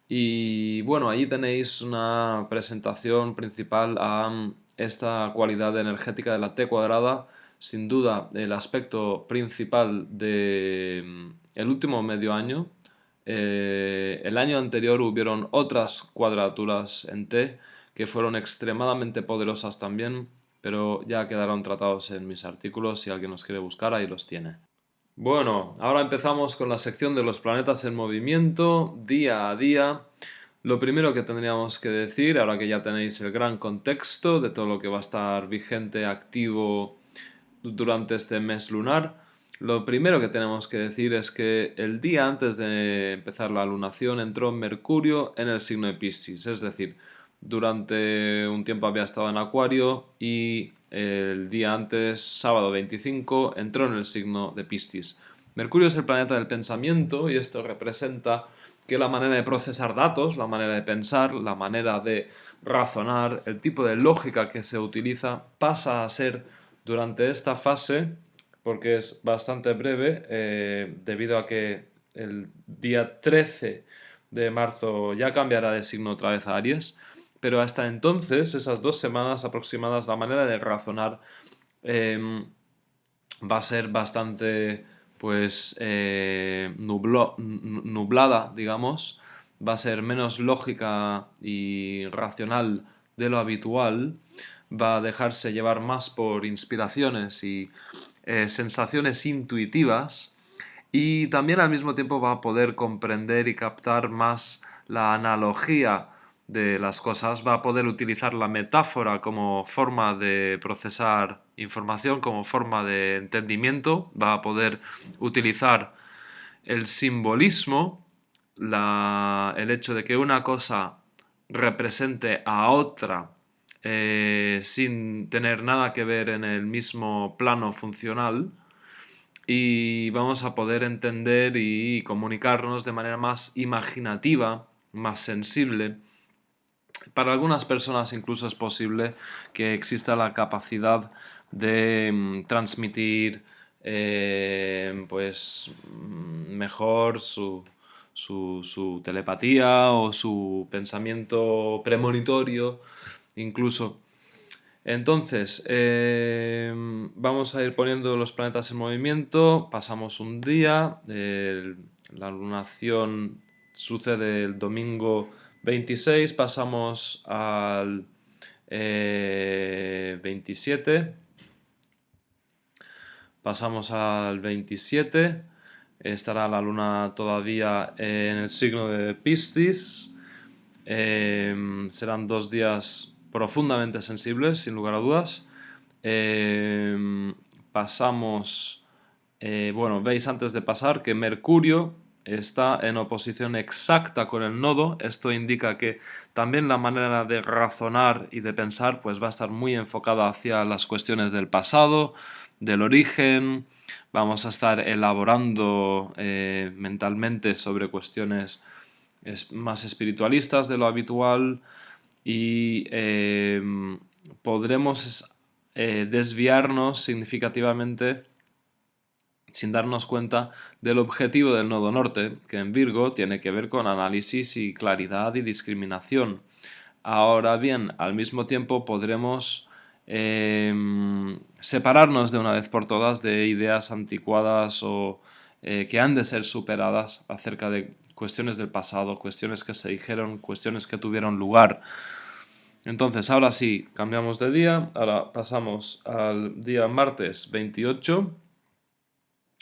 Y bueno, ahí tenéis una presentación principal a esta cualidad energética de la T cuadrada. Sin duda, el aspecto principal de el último medio año. El año anterior hubieron otras cuadraturas en T que fueron extremadamente poderosas también, pero ya quedaron tratados en mis artículos. Si alguien los quiere buscar, ahí los tiene. Bueno, ahora empezamos con la sección de los planetas en movimiento, día a día. Lo primero que tendríamos que decir, ahora que ya tenéis el gran contexto de todo lo que va a estar vigente, activo durante este mes lunar, lo primero que tenemos que decir es que el día antes de empezar la lunación entró Mercurio en el signo de Piscis, es decir, durante un tiempo había estado en Acuario y el día antes, sábado 25, entró en el signo de Piscis. Mercurio es el planeta del pensamiento y esto representa que la manera de procesar datos, la manera de pensar, la manera de razonar, el tipo de lógica que se utiliza pasa a ser durante esta fase, porque es bastante breve, debido a que el día 13 de marzo ya cambiará de signo otra vez a Aries, pero hasta entonces, esas 2 semanas aproximadas, la manera de razonar va a ser bastante pues nublada, digamos, va a ser menos lógica y racional de lo habitual, va a dejarse llevar más por inspiraciones y sensaciones intuitivas, y también al mismo tiempo va a poder comprender y captar más la analogía de las cosas, va a poder utilizar la metáfora como forma de procesar información, como forma de entendimiento, va a poder utilizar el simbolismo, el hecho de que una cosa represente a otra sin tener nada que ver en el mismo plano funcional, y vamos a poder entender y comunicarnos de manera más imaginativa, más sensible. Para algunas personas incluso es posible que exista la capacidad de transmitir mejor su telepatía o su pensamiento premonitorio incluso. Entonces, vamos a ir poniendo los planetas en movimiento, pasamos un día, la lunación sucede el domingo 26, pasamos al 27, pasamos al 27, estará la luna todavía en el signo de Piscis, serán 2 días profundamente sensibles, sin lugar a dudas. Pasamos, bueno, veis antes de pasar que Mercurio está en oposición exacta con el nodo. Esto indica que también la manera de razonar y de pensar pues va a estar muy enfocada hacia las cuestiones del pasado, del origen. Vamos a estar elaborando mentalmente sobre cuestiones más espiritualistas de lo habitual, y podremos desviarnos significativamente sin darnos cuenta del objetivo del nodo norte, que en Virgo tiene que ver con análisis y claridad y discriminación. Ahora bien, al mismo tiempo podremos separarnos de una vez por todas de ideas anticuadas o que han de ser superadas acerca de cuestiones del pasado, cuestiones que se dijeron, cuestiones que tuvieron lugar. Entonces, ahora sí, cambiamos de día, ahora pasamos al día martes 28.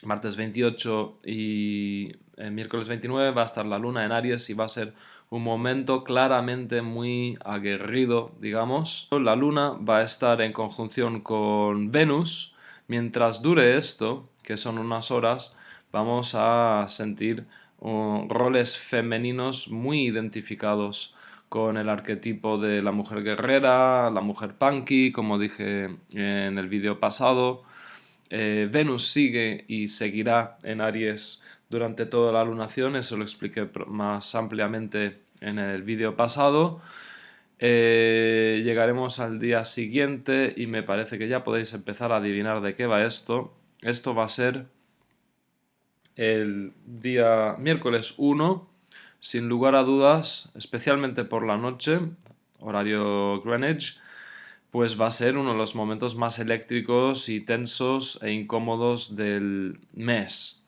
martes 28 y miércoles 29 va a estar la luna en Aries y va a ser un momento claramente muy aguerrido, digamos. La luna va a estar en conjunción con Venus. Mientras dure esto, que son unas horas, vamos a sentir roles femeninos muy identificados con el arquetipo de la mujer guerrera, la mujer punky, como dije en el vídeo pasado. Venus sigue y seguirá en Aries durante toda la lunación, eso lo expliqué más ampliamente en el vídeo pasado. Llegaremos al día siguiente y me parece que ya podéis empezar a adivinar de qué va esto. Esto va a ser el día miércoles 1, sin lugar a dudas, especialmente por la noche, horario Greenwich, pues va a ser uno de los momentos más eléctricos y tensos e incómodos del mes.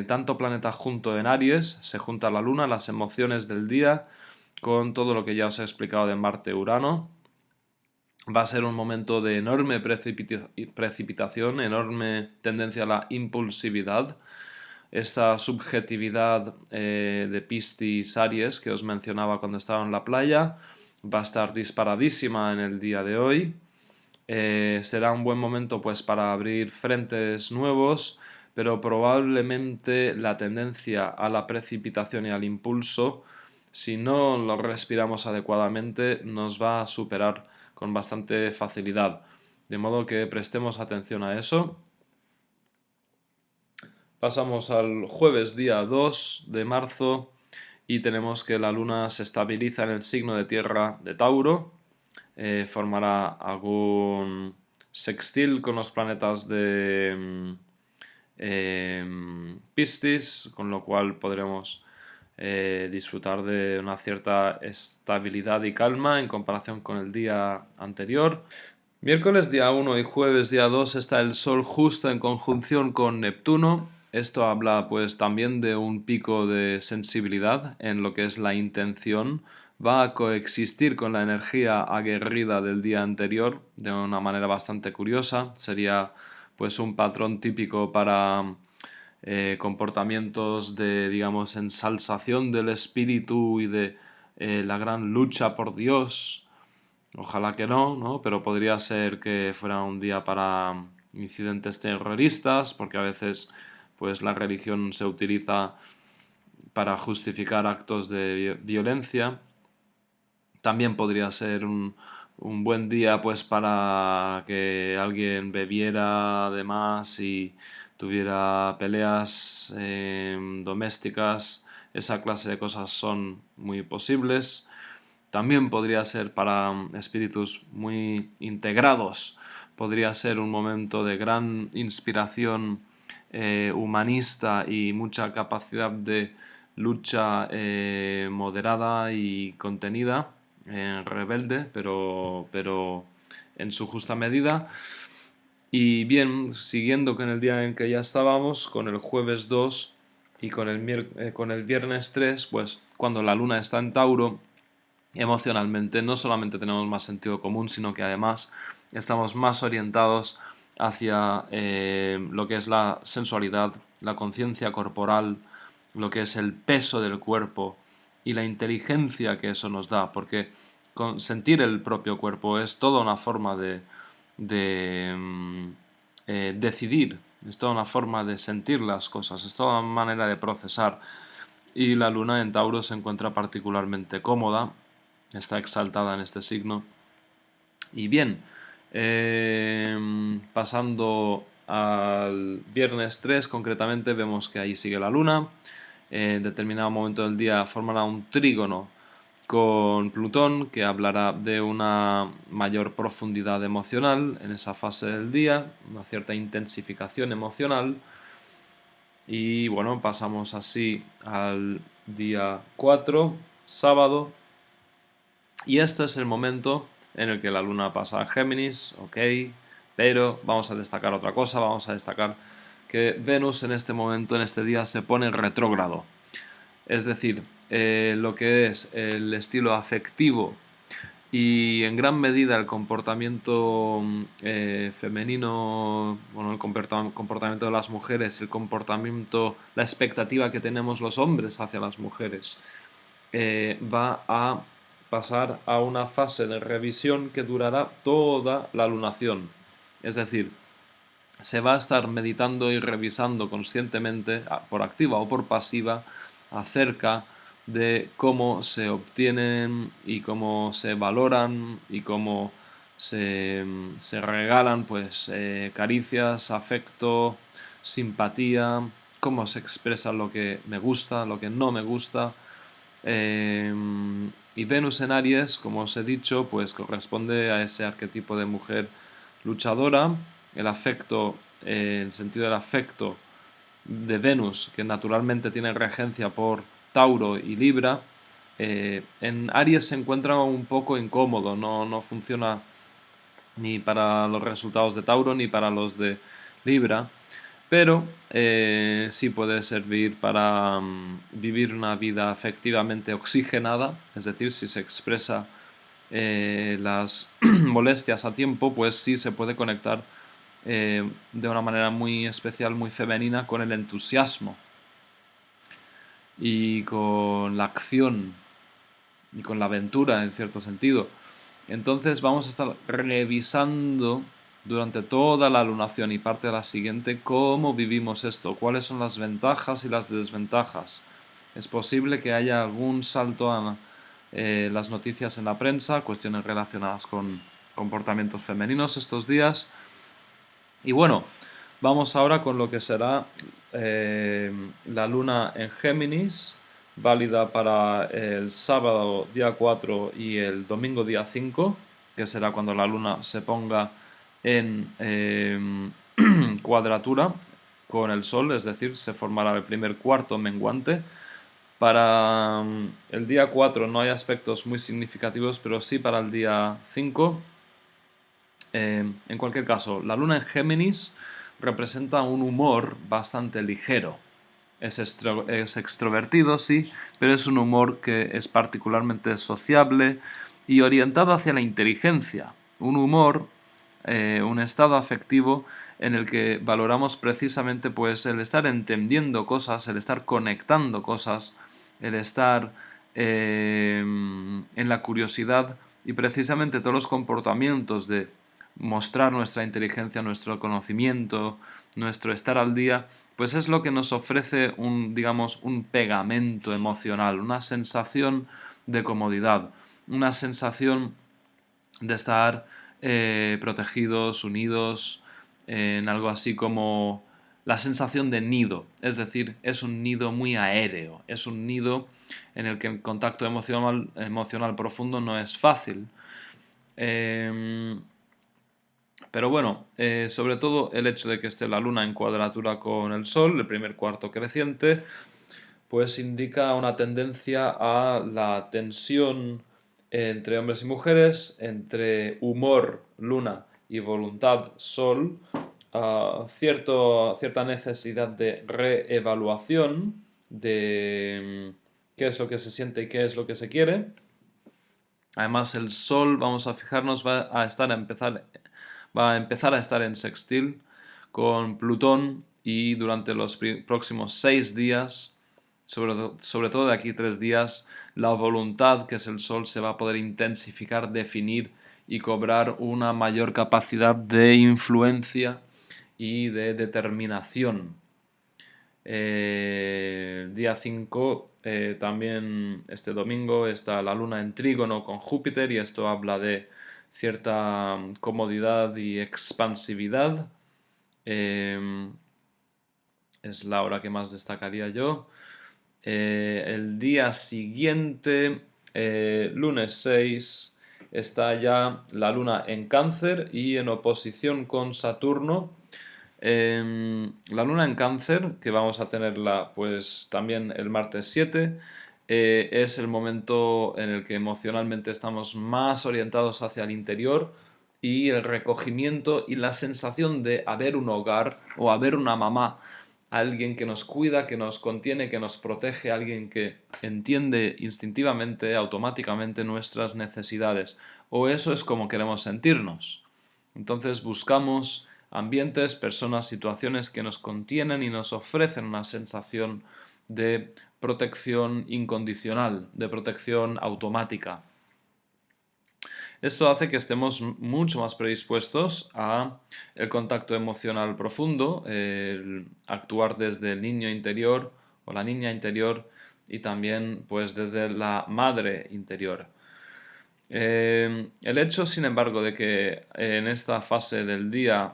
Tanto planeta junto en Aries, se junta la luna, las emociones del día, con todo lo que ya os he explicado de Marte-Urano. Va a ser un momento de enorme precipitación, enorme tendencia a la impulsividad. Esta subjetividad de Piscis Aries que os mencionaba cuando estaba en la playa va a estar disparadísima en el día de hoy. Será un buen momento pues para abrir frentes nuevos, pero probablemente la tendencia a la precipitación y al impulso, si no lo respiramos adecuadamente, nos va a superar con bastante facilidad. De modo que prestemos atención a eso. Pasamos al jueves día 2 de marzo y tenemos que la luna se estabiliza en el signo de tierra de Tauro. Formará algún sextil con los planetas de Piscis, con lo cual podremos disfrutar de una cierta estabilidad y calma en comparación con el día anterior. Miércoles día 1 y jueves día 2 está el Sol justo en conjunción con Neptuno. Esto habla pues también de un pico de sensibilidad en lo que es la intención. Va a coexistir con la energía aguerrida del día anterior de una manera bastante curiosa. Sería pues un patrón típico para comportamientos de, digamos, ensalzación del espíritu y de la gran lucha por Dios. Ojalá que no, ¿no? Pero podría ser que fuera un día para incidentes terroristas, porque a veces pues la religión se utiliza para justificar actos de violencia. También podría ser un buen día pues para que alguien bebiera de más y tuviera peleas domésticas. Esa clase de cosas son muy posibles. También podría ser para espíritus muy integrados. Podría ser un momento de gran inspiración humanista y mucha capacidad de lucha moderada y contenida, rebelde, pero en su justa medida. Y bien, siguiendo con el día en que ya estábamos, con el jueves 2 y con el viernes 3, pues cuando la luna está en Tauro, emocionalmente no solamente tenemos más sentido común, sino que además estamos más orientados hacia lo que es la sensualidad, la conciencia corporal, lo que es el peso del cuerpo y la inteligencia que eso nos da, porque sentir el propio cuerpo es toda una forma de decidir, es toda una forma de sentir las cosas, es toda una manera de procesar. Y la luna en Tauro se encuentra particularmente cómoda, está exaltada en este signo. Y bien, pasando al viernes 3 concretamente, vemos que ahí sigue la luna. En determinado momento del día formará un trígono con Plutón, que hablará de una mayor profundidad emocional en esa fase del día, una cierta intensificación emocional. Y bueno, pasamos así al día 4, sábado, y este es el momento en el que la luna pasa a Géminis, ok, pero vamos a destacar otra cosa, vamos a destacar que Venus en este momento, en este día, se pone retrógrado. Es decir, lo que es el estilo afectivo y en gran medida el comportamiento femenino, bueno, el comportamiento de las mujeres, el comportamiento, la expectativa que tenemos los hombres hacia las mujeres, va a pasar a una fase de revisión que durará toda la lunación. Es decir, se va a estar meditando y revisando conscientemente, por activa o por pasiva, acerca de cómo se obtienen y cómo se valoran y cómo se regalan pues caricias, afecto, simpatía, cómo se expresa lo que me gusta, lo que no me gusta. Y Venus en Aries, como os he dicho, pues corresponde a ese arquetipo de mujer luchadora. El afecto, el sentido del afecto de Venus, que naturalmente tiene regencia por Tauro y Libra, en Aries se encuentra un poco incómodo, no funciona ni para los resultados de Tauro ni para los de Libra, pero sí puede servir para vivir una vida efectivamente oxigenada, es decir, si se expresa las molestias a tiempo, pues sí se puede conectar de una manera muy especial, muy femenina, con el entusiasmo y con la acción y con la aventura en cierto sentido. Entonces vamos a estar revisando durante toda la lunación y parte de la siguiente cómo vivimos esto, cuáles son las ventajas y las desventajas. Es posible que haya algún salto a las noticias en la prensa, cuestiones relacionadas con comportamientos femeninos estos días. Y bueno, vamos ahora con lo que será la luna en Géminis, válida para el sábado día 4 y el domingo día 5, que será cuando la luna se ponga en cuadratura con el Sol, es decir, se formará el primer cuarto menguante. Para el día 4 no hay aspectos muy significativos, pero sí para el día 5. En cualquier caso, la luna en Géminis representa un humor bastante ligero. Es extrovertido, sí, pero es un humor que es particularmente sociable y orientado hacia la inteligencia. Un humor, un estado afectivo en el que valoramos precisamente pues, el estar entendiendo cosas, el estar conectando cosas, el estar en la curiosidad y precisamente todos los comportamientos de mostrar nuestra inteligencia, nuestro conocimiento, nuestro estar al día, pues es lo que nos ofrece digamos, un pegamento emocional, una sensación de comodidad, una sensación de estar protegidos, unidos, en algo así como la sensación de nido, es decir, es un nido muy aéreo, es un nido en el que el contacto emocional profundo no es fácil. Pero bueno, sobre todo el hecho de que esté la luna en cuadratura con el sol, el primer cuarto creciente, pues indica una tendencia a la tensión entre hombres y mujeres, entre humor, luna, y voluntad, sol, a cierta necesidad de reevaluación de qué es lo que se siente y qué es lo que se quiere. Además, el sol, vamos a fijarnos, va a empezar a estar en sextil con Plutón y durante los próximos 6 días, sobre todo de aquí 3 días, la voluntad, que es el Sol, se va a poder intensificar, definir y cobrar una mayor capacidad de influencia y de determinación. Día 5, también este domingo, está la luna en trígono con Júpiter y esto habla de cierta comodidad y expansividad. Es la hora que más destacaría yo. El día siguiente, lunes 6, está ya la luna en Cáncer y en oposición con Saturno. La luna en Cáncer, que vamos a tenerla pues también el martes 7, es el momento en el que emocionalmente estamos más orientados hacia el interior y el recogimiento y la sensación de haber un hogar o haber una mamá alguien que nos cuida, que nos contiene, que nos protege, alguien que entiende instintivamente, automáticamente nuestras necesidades. O eso es como queremos sentirnos. Entonces buscamos ambientes, personas, situaciones que nos contienen y nos ofrecen una sensación de protección incondicional, de protección automática. Esto hace que estemos mucho más predispuestos a el contacto emocional profundo, el actuar desde el niño interior o la niña interior y también pues desde la madre interior. El hecho, sin embargo, de que en esta fase del día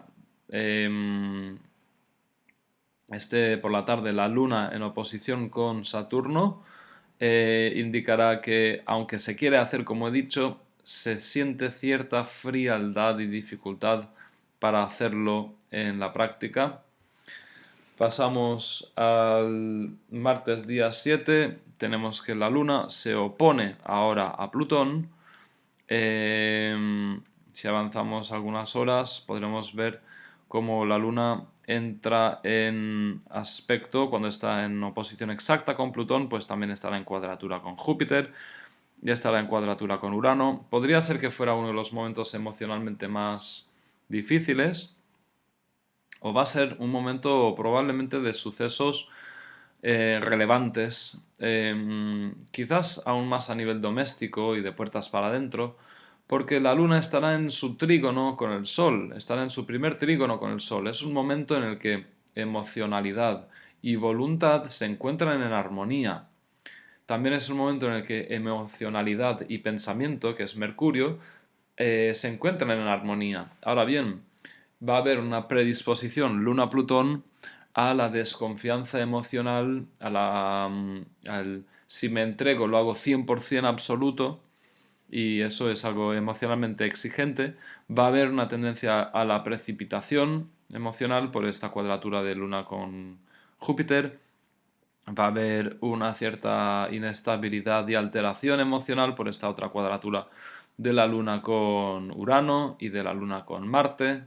esté por la tarde la Luna en oposición con Saturno, indicará que, aunque se quiere hacer como he dicho, se siente cierta frialdad y dificultad para hacerlo en la práctica. Pasamos al martes día 7, tenemos que la Luna se opone ahora a Plutón. Si avanzamos algunas horas podremos ver cómo la Luna entra en aspecto, cuando está en oposición exacta con Plutón, pues también estará en cuadratura con Júpiter, ya estará en cuadratura con Urano. Podría ser que fuera uno de los momentos emocionalmente más difíciles, o va a ser un momento probablemente de sucesos relevantes, quizás aún más a nivel doméstico y de puertas para adentro, porque la Luna estará en su trígono con el Sol, estará en su primer trígono con el Sol. Es un momento en el que emocionalidad y voluntad se encuentran en armonía. También es un momento en el que emocionalidad y pensamiento, que es Mercurio, se encuentran en armonía. Ahora bien, va a haber una predisposición Luna-Plutón a la desconfianza emocional, al si me entrego lo hago 100% absoluto, y eso es algo emocionalmente exigente. Va a haber una tendencia a la precipitación emocional por esta cuadratura de Luna con Júpiter. Va a haber una cierta inestabilidad y alteración emocional por esta otra cuadratura de la Luna con Urano y de la Luna con Marte.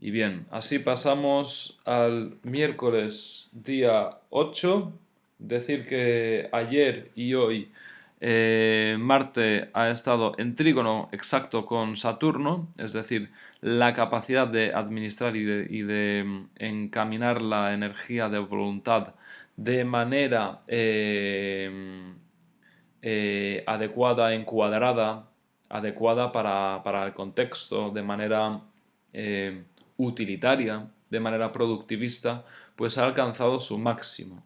Y bien, así pasamos al miércoles día 8. Decir que ayer y hoy Marte ha estado en trígono exacto con Saturno, es decir, la capacidad de administrar y de encaminar la energía de voluntad de manera adecuada, encuadrada, adecuada para el contexto, de manera utilitaria, de manera productivista, pues ha alcanzado su máximo.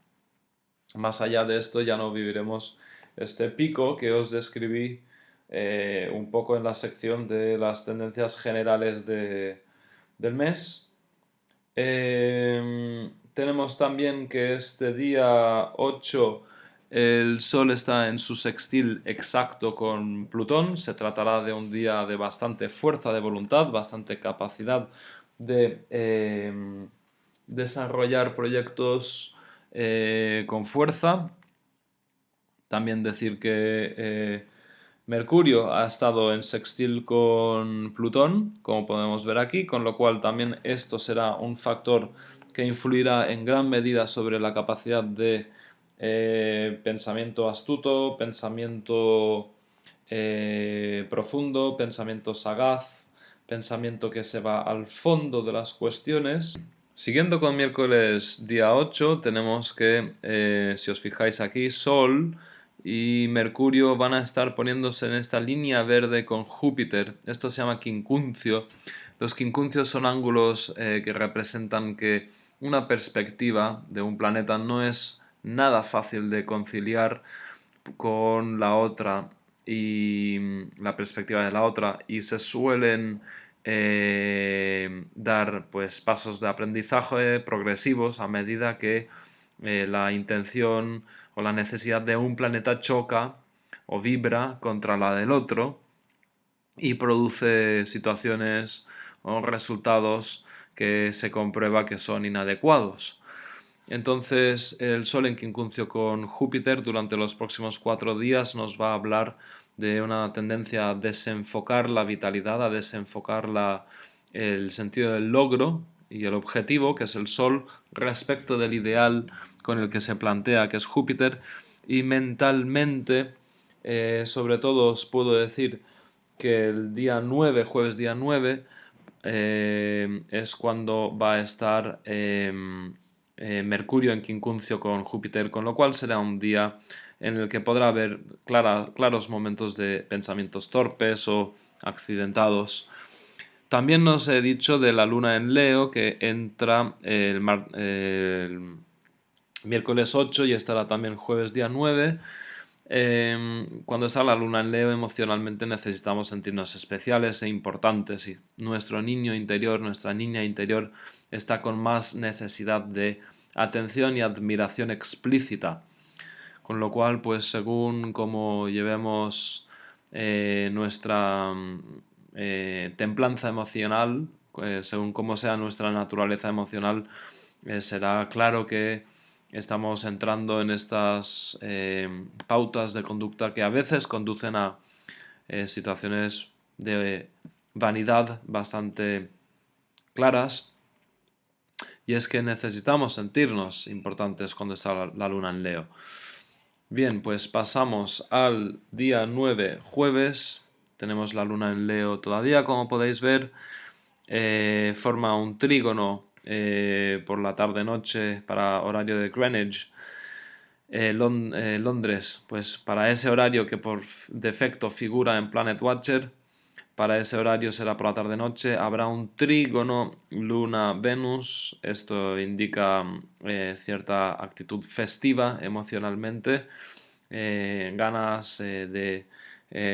Más allá de esto ya no viviremos este pico que os describí un poco en la sección de las tendencias generales del mes. Tenemos también que este día 8 el Sol está en su sextil exacto con Plutón. Se tratará de un día de bastante fuerza de voluntad, bastante capacidad de desarrollar proyectos con fuerza. También decir que Mercurio ha estado en sextil con Plutón, como podemos ver aquí, con lo cual también esto será un factor que influirá en gran medida sobre la capacidad de pensamiento astuto, pensamiento profundo, pensamiento sagaz, pensamiento que se va al fondo de las cuestiones. Siguiendo con miércoles día 8, tenemos que, si os fijáis aquí, Sol y Mercurio van a estar poniéndose en esta línea verde con Júpiter. Esto se llama quincuncio. Los quincunциos son ángulos que representan que una perspectiva de un planeta no es nada fácil de conciliar con la otra y la perspectiva de la otra, y se suelen dar pues pasos de aprendizaje progresivos a medida que la intención o la necesidad de un planeta choca o vibra contra la del otro y produce situaciones o resultados que se comprueba que son inadecuados. Entonces, el Sol en quincuncio con Júpiter durante los próximos 4 días nos va a hablar de una tendencia a desenfocar la vitalidad, a desenfocar el sentido del logro y el objetivo, que es el Sol, respecto del ideal con el que se plantea, que es Júpiter, y mentalmente, sobre todo os puedo decir que el día 9, jueves día 9, es cuando va a estar Mercurio en quincuncio con Júpiter, con lo cual será un día en el que podrá haber claros momentos de pensamientos torpes o accidentados. También nos he dicho de la luna en Leo, que entra el miércoles 8 y estará también jueves día 9. Cuando está la luna en Leo, emocionalmente necesitamos sentirnos especiales e importantes, y nuestro niño interior, nuestra niña interior está con más necesidad de atención y admiración explícita. Con lo cual, pues según cómo llevemos nuestra templanza emocional, según cómo sea nuestra naturaleza emocional, será claro que estamos entrando en estas pautas de conducta que a veces conducen a situaciones de vanidad bastante claras, y es que necesitamos sentirnos importantes cuando está la luna en Leo. Bien, pues pasamos al día 9, jueves. Tenemos la luna en Leo todavía, como podéis ver. Forma un trígono por la tarde-noche para horario de Greenwich. Londres, pues para ese horario que por defecto figura en Planet Watcher, para ese horario será por la tarde-noche, habrá un trígono Luna-Venus. Esto indica cierta actitud festiva emocionalmente, ganas de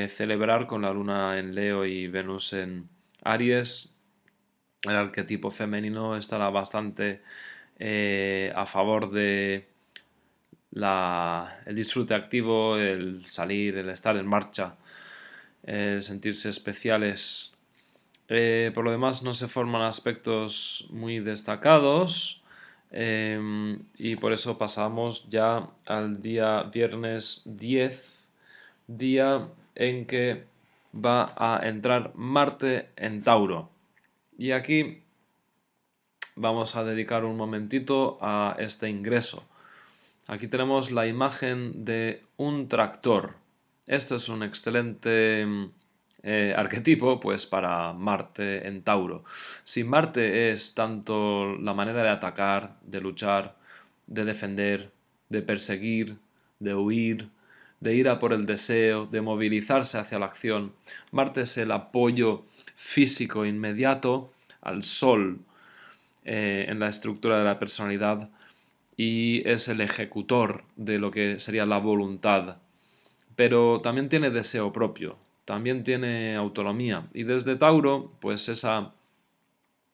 celebrar con la Luna en Leo y Venus en Aries. El arquetipo femenino estará bastante a favor de el disfrute activo, el salir, el estar en marcha, el sentirse especiales. Por lo demás no se forman aspectos muy destacados, y por eso pasamos ya al día viernes 10, día en que va a entrar Marte en Tauro. Y aquí vamos a dedicar un momentito a este ingreso. Aquí tenemos la imagen de un tractor. Este es un excelente arquetipo, pues, para Marte en Tauro. Si Marte es tanto la manera de atacar, de luchar, de defender, de perseguir, de huir, de ir a por el deseo, de movilizarse hacia la acción, Marte es el apoyo físico inmediato al Sol en la estructura de la personalidad, y es el ejecutor de lo que sería la voluntad. Pero también tiene deseo propio, también tiene autonomía, y desde Tauro, pues esa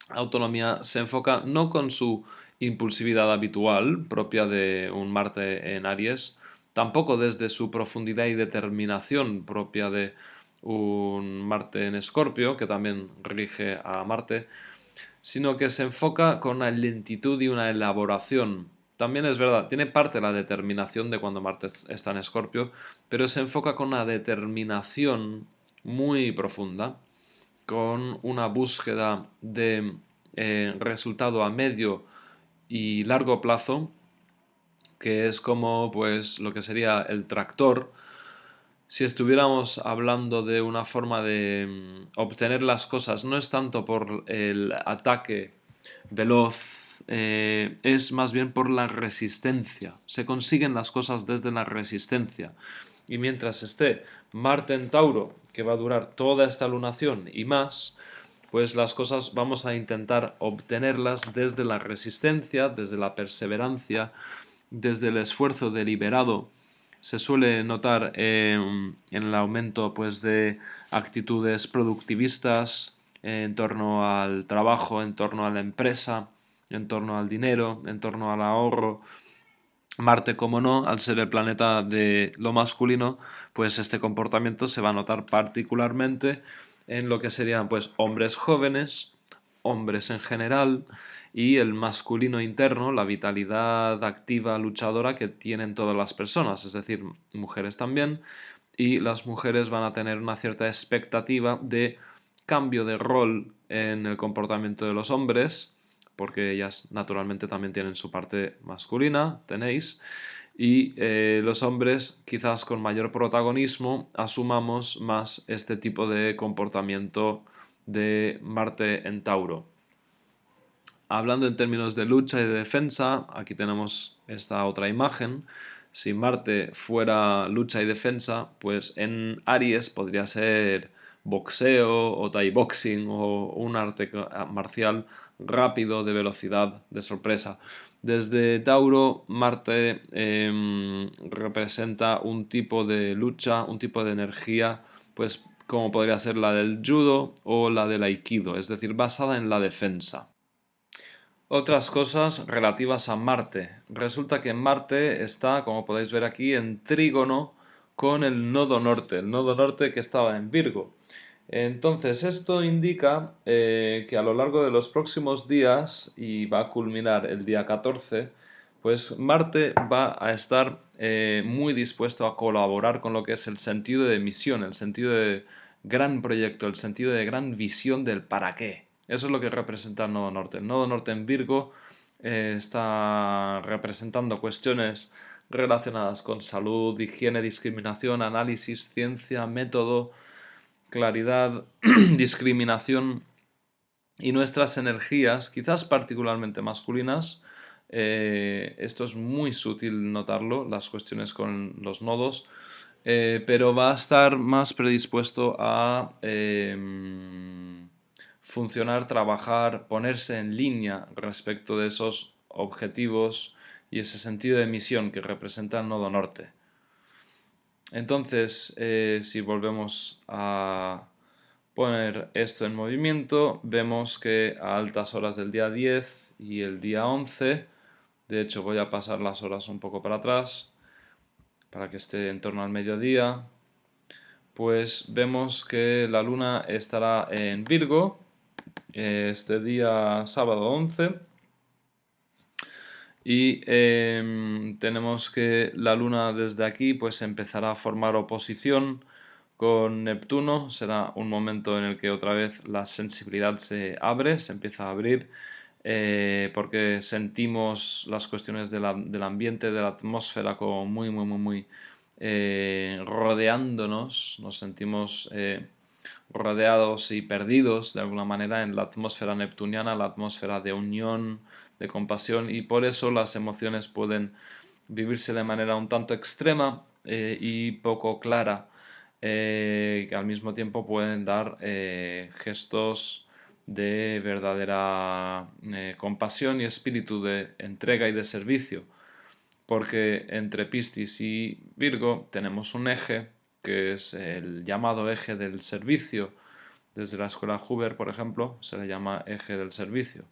autonomía se enfoca no con su impulsividad habitual, propia de un Marte en Aries, tampoco desde su profundidad y determinación propia de un Marte en Escorpio, que también rige a Marte, sino que se enfoca con una lentitud y una elaboración. También es verdad, tiene parte de la determinación de cuando Marte está en Escorpio, pero se enfoca con una determinación muy profunda, con una búsqueda de resultado a medio y largo plazo, que es como pues lo que sería el tractor. Si estuviéramos hablando de una forma de obtener las cosas, no es tanto por el ataque veloz, es más bien por la resistencia. Se consiguen las cosas desde la resistencia. Y mientras esté Marte en Tauro, que va a durar toda esta lunación y más, pues las cosas vamos a intentar obtenerlas desde la resistencia, desde la perseverancia, desde el esfuerzo deliberado. Se suele notar en el aumento, pues, de actitudes productivistas en torno al trabajo, en torno a la empresa, en torno al dinero, en torno al ahorro. Marte, como no, al ser el planeta de lo masculino, pues este comportamiento se va a notar particularmente en lo que serían, pues, hombres jóvenes, hombres en general, y el masculino interno, la vitalidad activa, luchadora que tienen todas las personas, es decir, mujeres también, y las mujeres van a tener una cierta expectativa de cambio de rol en el comportamiento de los hombres, porque ellas naturalmente también tienen su parte masculina, tenéis, y los hombres quizás con mayor protagonismo asumamos más este tipo de comportamiento de Marte en Tauro. Hablando en términos de lucha y de defensa, aquí tenemos esta otra imagen. Si Marte fuera lucha y defensa, pues en Aries podría ser boxeo o Thai boxing o un arte marcial rápido, de velocidad, de sorpresa. Desde Tauro, Marte representa un tipo de lucha, un tipo de energía, pues como podría ser la del judo o la del aikido, es decir, basada en la defensa. Otras cosas relativas a Marte. Resulta que Marte está, como podéis ver aquí, en trígono con el nodo norte que estaba en Virgo. Entonces esto indica que a lo largo de los próximos días, y va a culminar el día 14, pues Marte va a estar muy dispuesto a colaborar con lo que es el sentido de misión, el sentido de gran proyecto, el sentido de gran visión del para qué. Eso es lo que representa el nodo norte. El nodo norte en Virgo está representando cuestiones relacionadas con salud, higiene, discriminación, análisis, ciencia, método, claridad, discriminación y nuestras energías, quizás particularmente masculinas. Esto es muy sutil notarlo, las cuestiones con los nodos, pero va a estar más predispuesto a funcionar, trabajar, ponerse en línea respecto de esos objetivos y ese sentido de misión que representa el nodo norte. Entonces, si volvemos a poner esto en movimiento, vemos que a altas horas del día 10 y el día 11, de hecho voy a pasar las horas un poco para atrás para que esté en torno al mediodía, pues vemos que la luna estará en Virgo este día sábado 11 y tenemos que la luna desde aquí pues empezará a formar oposición con Neptuno. Será un momento en el que otra vez la sensibilidad se abre, se empieza a abrir, porque sentimos las cuestiones del ambiente, de la atmósfera como muy rodeándonos, nos sentimos rodeados y perdidos de alguna manera en la atmósfera neptuniana, la atmósfera de unión, de compasión, y por eso las emociones pueden vivirse de manera un tanto extrema y poco clara, que al mismo tiempo pueden dar gestos de verdadera compasión y espíritu de entrega y de servicio, porque entre Piscis y Virgo tenemos un eje que es el llamado eje del servicio. Desde la escuela Huber, por ejemplo, se le llama eje del servicio.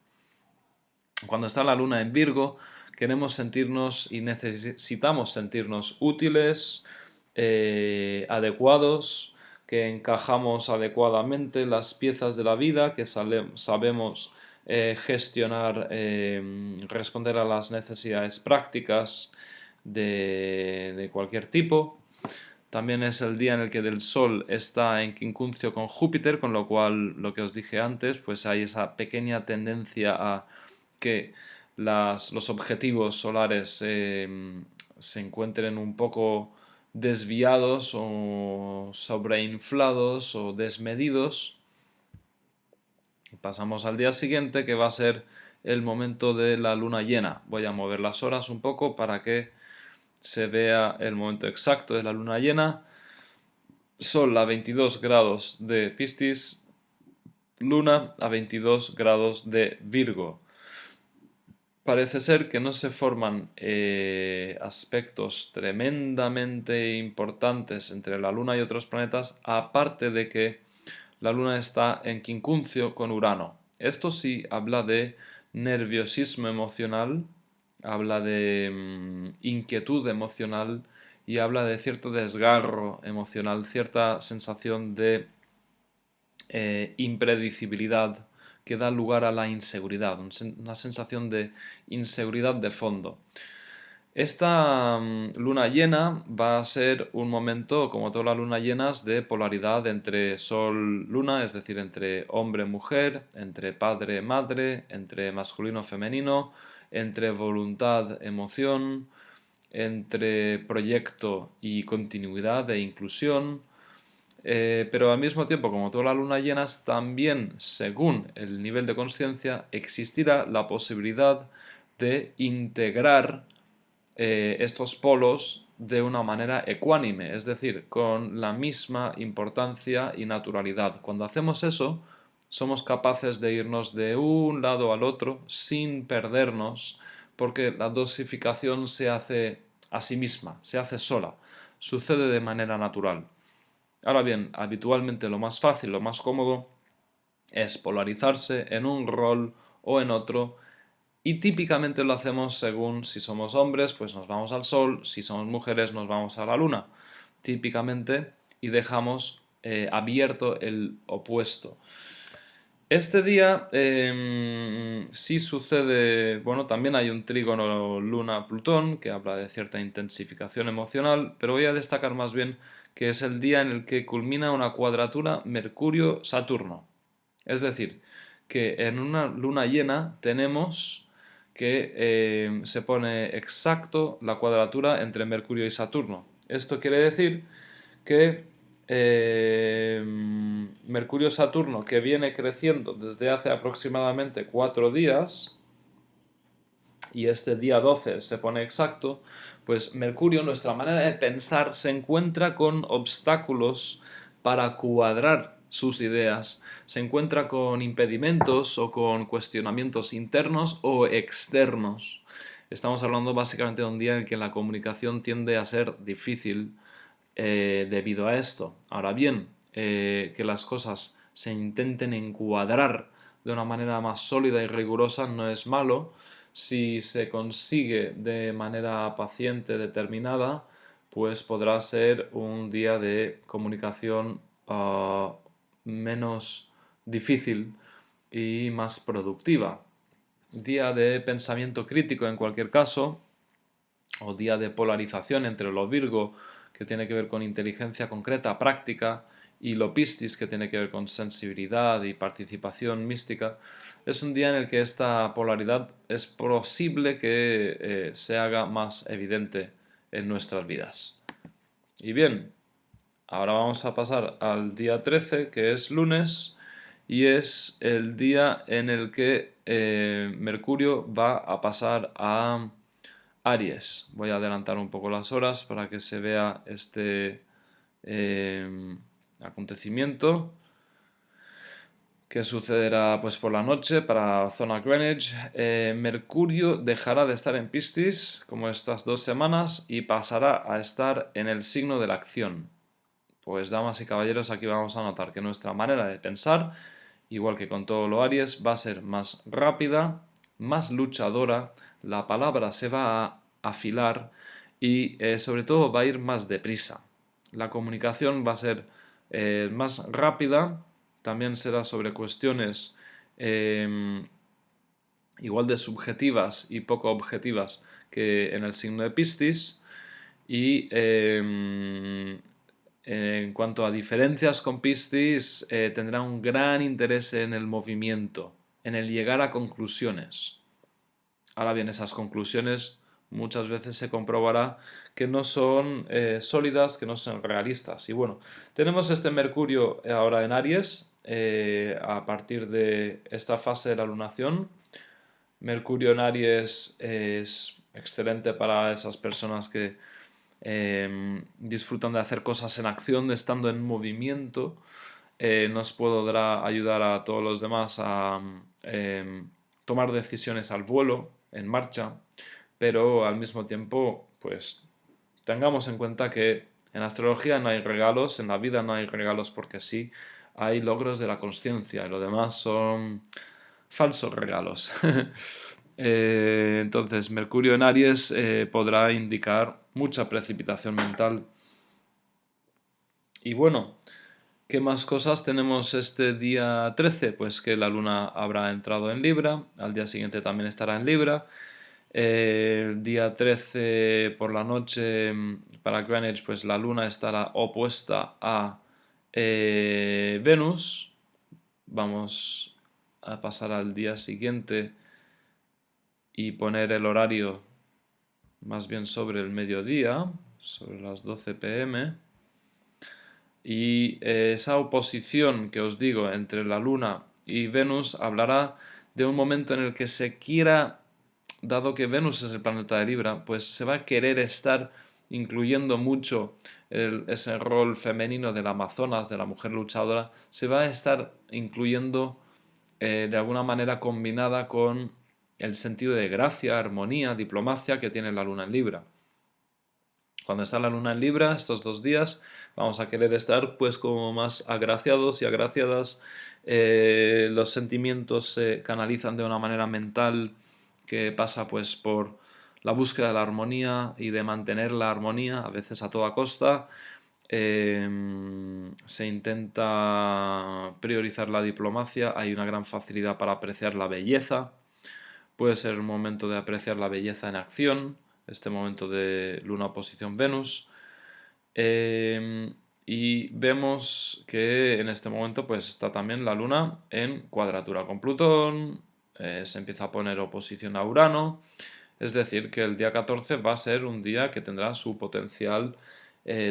Cuando está la luna en Virgo, queremos sentirnos y necesitamos sentirnos útiles, adecuados, que encajamos adecuadamente las piezas de la vida, que sabemos gestionar, responder a las necesidades prácticas de cualquier tipo. También es el día en el que el Sol está en quincuncio con Júpiter, con lo cual, lo que os dije antes, pues hay esa pequeña tendencia a que los objetivos solares se encuentren un poco desviados o sobreinflados o desmedidos. Pasamos al día siguiente, que va a ser el momento de la luna llena. Voy a mover las horas un poco para que se vea el momento exacto de la luna llena. Sol a 22 grados de Piscis, luna a 22 grados de Virgo. Parece ser que no se forman aspectos tremendamente importantes entre la luna y otros planetas, aparte de que la luna está en quincuncio con Urano. Esto sí habla de nerviosismo emocional, habla de inquietud emocional y habla de cierto desgarro emocional, cierta sensación de impredecibilidad que da lugar a la inseguridad, una sensación de inseguridad de fondo. Esta luna llena va a ser un momento, como todas las lunas llenas, de polaridad entre Sol-Luna, es decir, entre hombre-mujer, entre padre-madre, entre masculino-femenino, entre voluntad-emoción, entre proyecto y continuidad e inclusión. Pero al mismo tiempo, como todas las lunas llenas, también, según el nivel de conciencia, existirá la posibilidad de integrar estos polos de una manera ecuánime, es decir, con la misma importancia y naturalidad. Cuando hacemos eso, somos capaces de irnos de un lado al otro sin perdernos, porque la dosificación se hace a sí misma, se hace sola, sucede de manera natural. Ahora bien, habitualmente lo más fácil, lo más cómodo, es polarizarse en un rol o en otro, y típicamente lo hacemos según si somos hombres, pues nos vamos al sol, si somos mujeres nos vamos a la luna, típicamente, y dejamos abierto el opuesto. Este día sí sucede, bueno, también hay un trígono Luna-Plutón que habla de cierta intensificación emocional, pero voy a destacar más bien que es el día en el que culmina una cuadratura Mercurio-Saturno. Es decir, que en una luna llena tenemos que se pone exacto la cuadratura entre Mercurio y Saturno. Esto quiere decir que Mercurio-Saturno, que viene creciendo desde hace aproximadamente 4 días, y este día 12 se pone exacto, pues Mercurio, nuestra manera de pensar, se encuentra con obstáculos para cuadrar sus ideas, se encuentra con impedimentos o con cuestionamientos internos o externos. Estamos hablando básicamente de un día en el que la comunicación tiende a ser difícil debido a esto. Ahora bien, que las cosas se intenten encuadrar de una manera más sólida y rigurosa no es malo. Si se consigue de manera paciente, determinada, pues podrá ser un día de comunicación menos difícil y más productiva. Día de pensamiento crítico en cualquier caso, o día de polarización entre lo Virgo, que tiene que ver con inteligencia concreta, práctica, y lo Piscis, que tiene que ver con sensibilidad y participación mística, es un día en el que esta polaridad es posible que se haga más evidente en nuestras vidas. Y bien, ahora vamos a pasar al día 13, que es lunes, y es el día en el que Mercurio va a pasar a Aries. Voy a adelantar un poco las horas para que se vea este acontecimiento que sucederá pues por la noche para zona Greenwich. Mercurio dejará de estar en Piscis como estas 2 semanas y pasará a estar en el signo de la acción. Pues damas y caballeros, aquí vamos a notar que nuestra manera de pensar, igual que con todo lo Aries, va a ser más rápida, más luchadora, la palabra se va a afilar y sobre todo va a ir más deprisa. La comunicación va a ser más rápida, también será sobre cuestiones igual de subjetivas y poco objetivas que en el signo de Piscis, y en cuanto a diferencias con Piscis, tendrá un gran interés en el movimiento, en el llegar a conclusiones. Ahora bien, esas conclusiones muchas veces se comprobará que no son sólidas, que no son realistas. Y bueno, tenemos este Mercurio ahora en Aries, a partir de esta fase de la lunación. Mercurio en Aries es excelente para esas personas que disfrutan de hacer cosas en acción, de estando en movimiento. Nos podrá ayudar a todos los demás a tomar decisiones al vuelo, en marcha, pero al mismo tiempo, pues tengamos en cuenta que en astrología no hay regalos, en la vida no hay regalos porque sí, hay logros de la consciencia y lo demás son falsos regalos. Entonces, Mercurio en Aries podrá indicar mucha precipitación mental. Y bueno, ¿qué más cosas tenemos este día 13? Pues que la luna habrá entrado en Libra, al día siguiente también estará en Libra. El día 13 por la noche para Greenwich, pues la luna estará opuesta a Venus. Vamos a pasar al día siguiente y poner el horario más bien sobre el mediodía, sobre las 12 p.m. Y esa oposición que os digo entre la luna y Venus hablará de un momento en el que se quiera, dado que Venus es el planeta de Libra, pues se va a querer estar incluyendo mucho ese rol femenino del Amazonas, de la mujer luchadora, se va a estar incluyendo de alguna manera combinada con el sentido de gracia, armonía, diplomacia que tiene la luna en Libra. Cuando está la luna en Libra, estos 2 días, vamos a querer estar pues como más agraciados y agraciadas. Los sentimientos se canalizan de una manera mental que pasa pues por la búsqueda de la armonía y de mantener la armonía, a veces a toda costa. Se intenta priorizar la diplomacia, hay una gran facilidad para apreciar la belleza. Puede ser un momento de apreciar la belleza en acción, este momento de luna oposición Venus. Y vemos que en este momento pues está también la luna en cuadratura con Plutón, se empieza a poner oposición a Urano, es decir que el día 14 va a ser un día que tendrá su potencial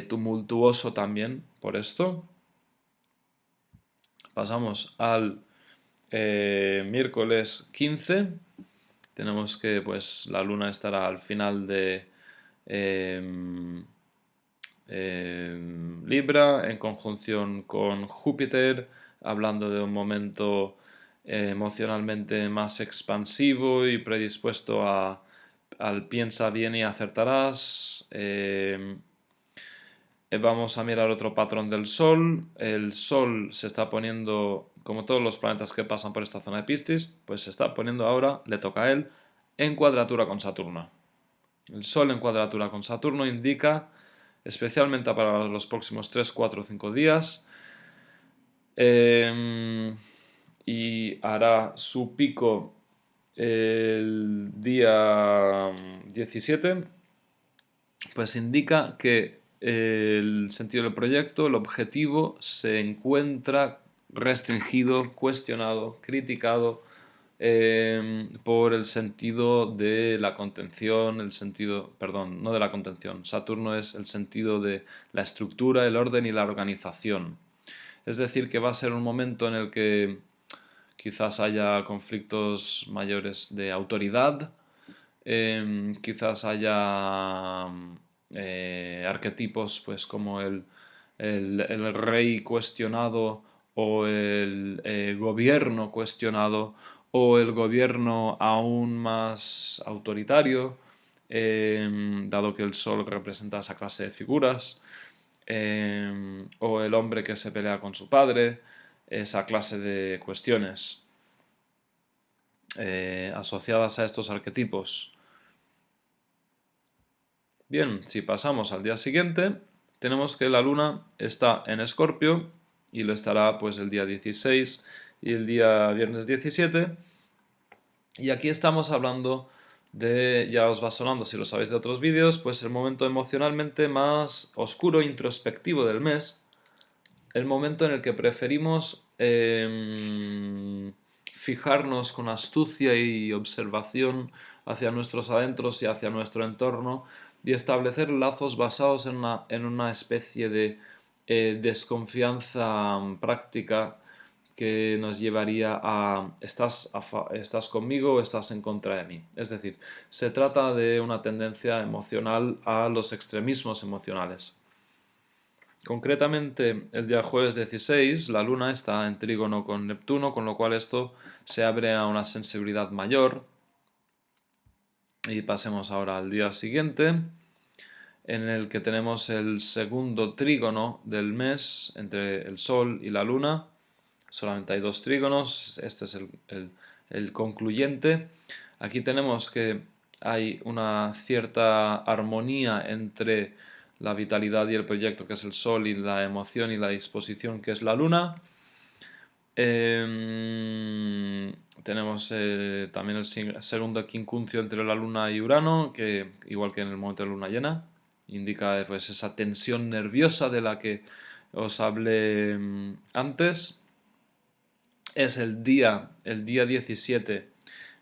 tumultuoso también por esto. Pasamos al miércoles 15. Tenemos que pues la luna estará al final de Libra en conjunción con Júpiter, hablando de un momento emocionalmente más expansivo y predispuesto al piensa bien y acertarás. Vamos a mirar otro patrón del Sol. El Sol se está poniendo, como todos los planetas que pasan por esta zona de Piscis, pues se está poniendo ahora, le toca a él, en cuadratura con Saturno. El Sol en cuadratura con Saturno indica, especialmente para los próximos 3, 4 o 5 días, y hará su pico el día 17, pues indica que el sentido del proyecto, el objetivo, se encuentra restringido, cuestionado, criticado por el sentido de la contención, el sentido, perdón, no de la contención, Saturno es el sentido de la estructura, el orden y la organización. Es decir, que va a ser un momento en el que quizás haya conflictos mayores de autoridad, quizás haya arquetipos pues como el rey cuestionado o el gobierno cuestionado o el gobierno aún más autoritario, dado que el sol representa esa clase de figuras, o el hombre que se pelea con su padre, esa clase de cuestiones asociadas a estos arquetipos. Bien, si pasamos al día siguiente, tenemos que la luna está en Escorpio y lo estará pues el día 16 y el día viernes 17. Y aquí estamos hablando de, ya os va sonando si lo sabéis de otros vídeos, pues el momento emocionalmente más oscuro e introspectivo del mes, el momento en el que preferimos fijarnos con astucia y observación hacia nuestros adentros y hacia nuestro entorno y establecer lazos basados en una especie de desconfianza práctica que nos llevaría a ¿estás conmigo o estás en contra de mí? Es decir, se trata de una tendencia emocional a los extremismos emocionales. Concretamente, el día jueves 16, la luna está en trígono con Neptuno, con lo cual esto se abre a una sensibilidad mayor. Y pasemos ahora al día siguiente, en el que tenemos el segundo trígono del mes entre el Sol y la Luna. Solamente hay 2 trígonos, este es el concluyente. Aquí tenemos que hay una cierta armonía entre la vitalidad y el proyecto, que es el Sol, y la emoción y la disposición, que es la Luna. Tenemos también el segundo quincuncio entre la Luna y Urano, que igual que en el momento de la Luna llena, indica pues esa tensión nerviosa de la que os hablé antes. Es el día 17,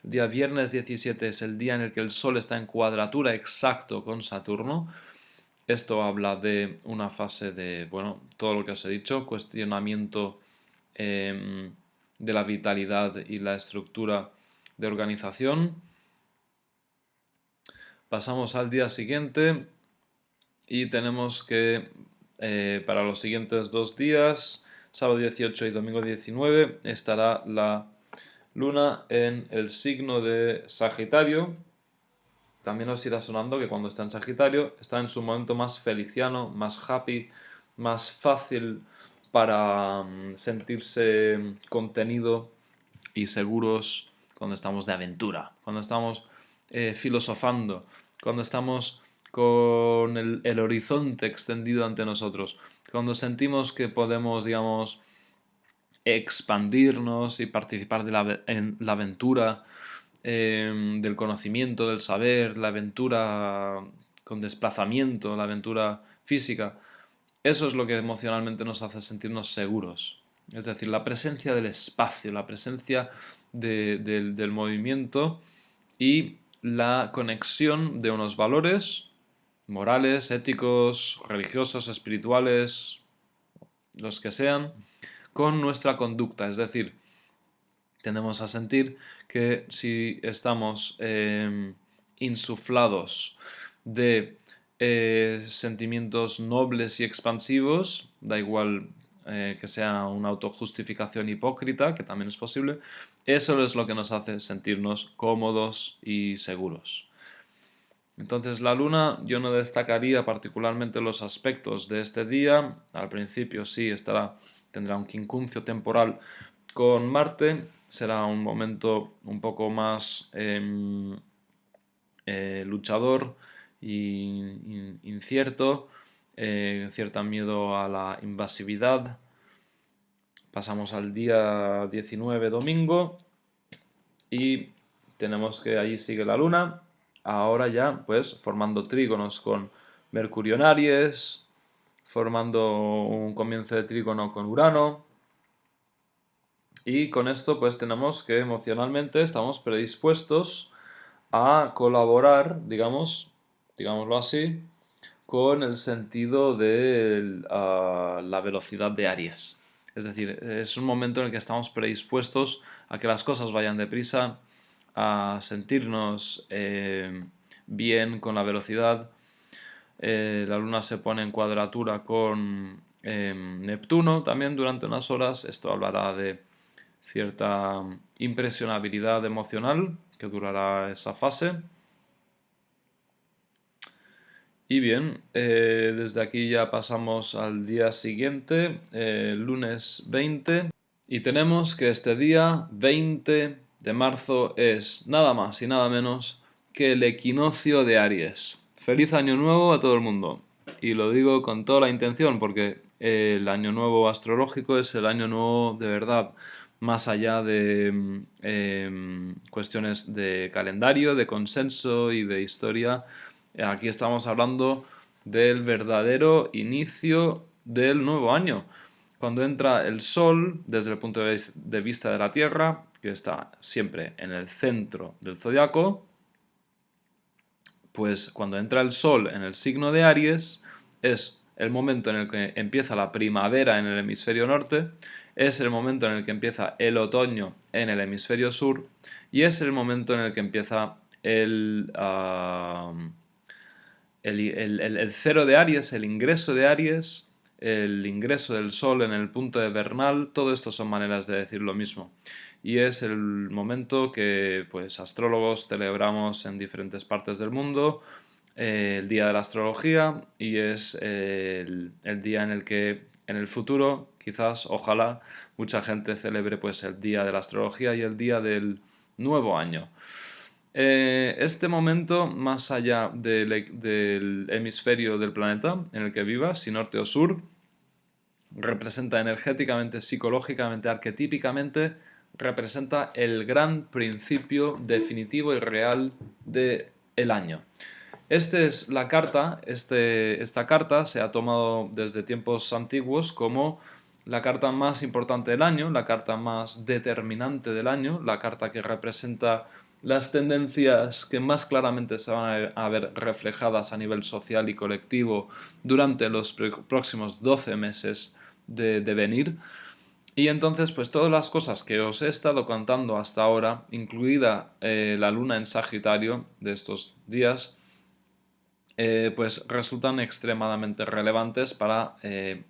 el día viernes 17 es el día en el que el Sol está en cuadratura exacto con Saturno. Esto habla de una fase de, bueno, todo lo que os he dicho, cuestionamiento de la vitalidad y la estructura de organización. Pasamos al día siguiente y tenemos que para los siguientes 2 días, sábado 18 y domingo 19, estará la Luna en el signo de Sagitario. También os irá sonando que cuando está en Sagitario está en su momento más feliciano, más happy, más fácil para sentirse contenido y seguros cuando estamos de aventura, cuando estamos filosofando, cuando estamos con el horizonte extendido ante nosotros, cuando sentimos que podemos, digamos, expandirnos y participar en la aventura del conocimiento, del saber, la aventura con desplazamiento, la aventura física. Eso es lo que emocionalmente nos hace sentirnos seguros. Es decir, la presencia del espacio, la presencia del movimiento y la conexión de unos valores morales, éticos, religiosos, espirituales, los que sean, con nuestra conducta. Es decir, tendemos a sentir que si estamos insuflados de sentimientos nobles y expansivos, da igual que sea una autojustificación hipócrita, que también es posible, eso es lo que nos hace sentirnos cómodos y seguros. Entonces la luna yo no destacaría particularmente los aspectos de este día. Al principio sí tendrá un quincuncio temporal con Marte, será un momento un poco más luchador e incierto, cierto miedo a la invasividad. Pasamos al día 19, domingo, y tenemos que ahí sigue la luna, ahora ya pues formando trígonos con Mercurio en Aries, formando un comienzo de trígono con Urano, y con esto pues tenemos que emocionalmente estamos predispuestos a colaborar, digámoslo así, con el sentido de la velocidad de Aries. Es decir, es un momento en el que estamos predispuestos a que las cosas vayan deprisa, a sentirnos bien con la velocidad. La luna se pone en cuadratura con Neptuno también durante unas horas. Esto hablará de cierta impresionabilidad emocional que durará esa fase. Y bien, desde aquí ya pasamos al día siguiente, lunes 20, y tenemos que este día 20 de marzo es nada más y nada menos que el equinoccio de Aries. ¡Feliz año nuevo a todo el mundo! Y lo digo con toda la intención porque el año nuevo astrológico es el año nuevo de verdad, más allá de cuestiones de calendario, de consenso y de historia. Aquí estamos hablando del verdadero inicio del nuevo año, cuando entra el Sol desde el punto de vista de la Tierra, que está siempre en el centro del zodiaco. Pues cuando entra el Sol en el signo de Aries es el momento en el que empieza la primavera en el hemisferio norte, es el momento en el que empieza el otoño en el hemisferio sur y es el momento en el que empieza el cero de Aries, el ingreso de Aries, el ingreso del Sol en el punto de vernal. Todo esto son maneras de decir lo mismo. Y es el momento que pues astrólogos celebramos en diferentes partes del mundo, el día de la astrología, y es el día en el que en el futuro, quizás, ojalá, mucha gente celebre pues el día de la astrología y el día del nuevo año. Este momento, más allá del hemisferio del planeta en el que vivas, si norte o sur, representa energéticamente, psicológicamente, arquetípicamente, representa el gran principio definitivo y real del año. Esta es la carta, esta carta se ha tomado desde tiempos antiguos como la carta más importante del año, la carta más determinante del año, la carta que representa las tendencias que más claramente se van a ver reflejadas a nivel social y colectivo durante los próximos 12 meses de venir. Y entonces, pues todas las cosas que os he estado contando hasta ahora, incluida la luna en Sagitario de estos días, pues resultan extremadamente relevantes para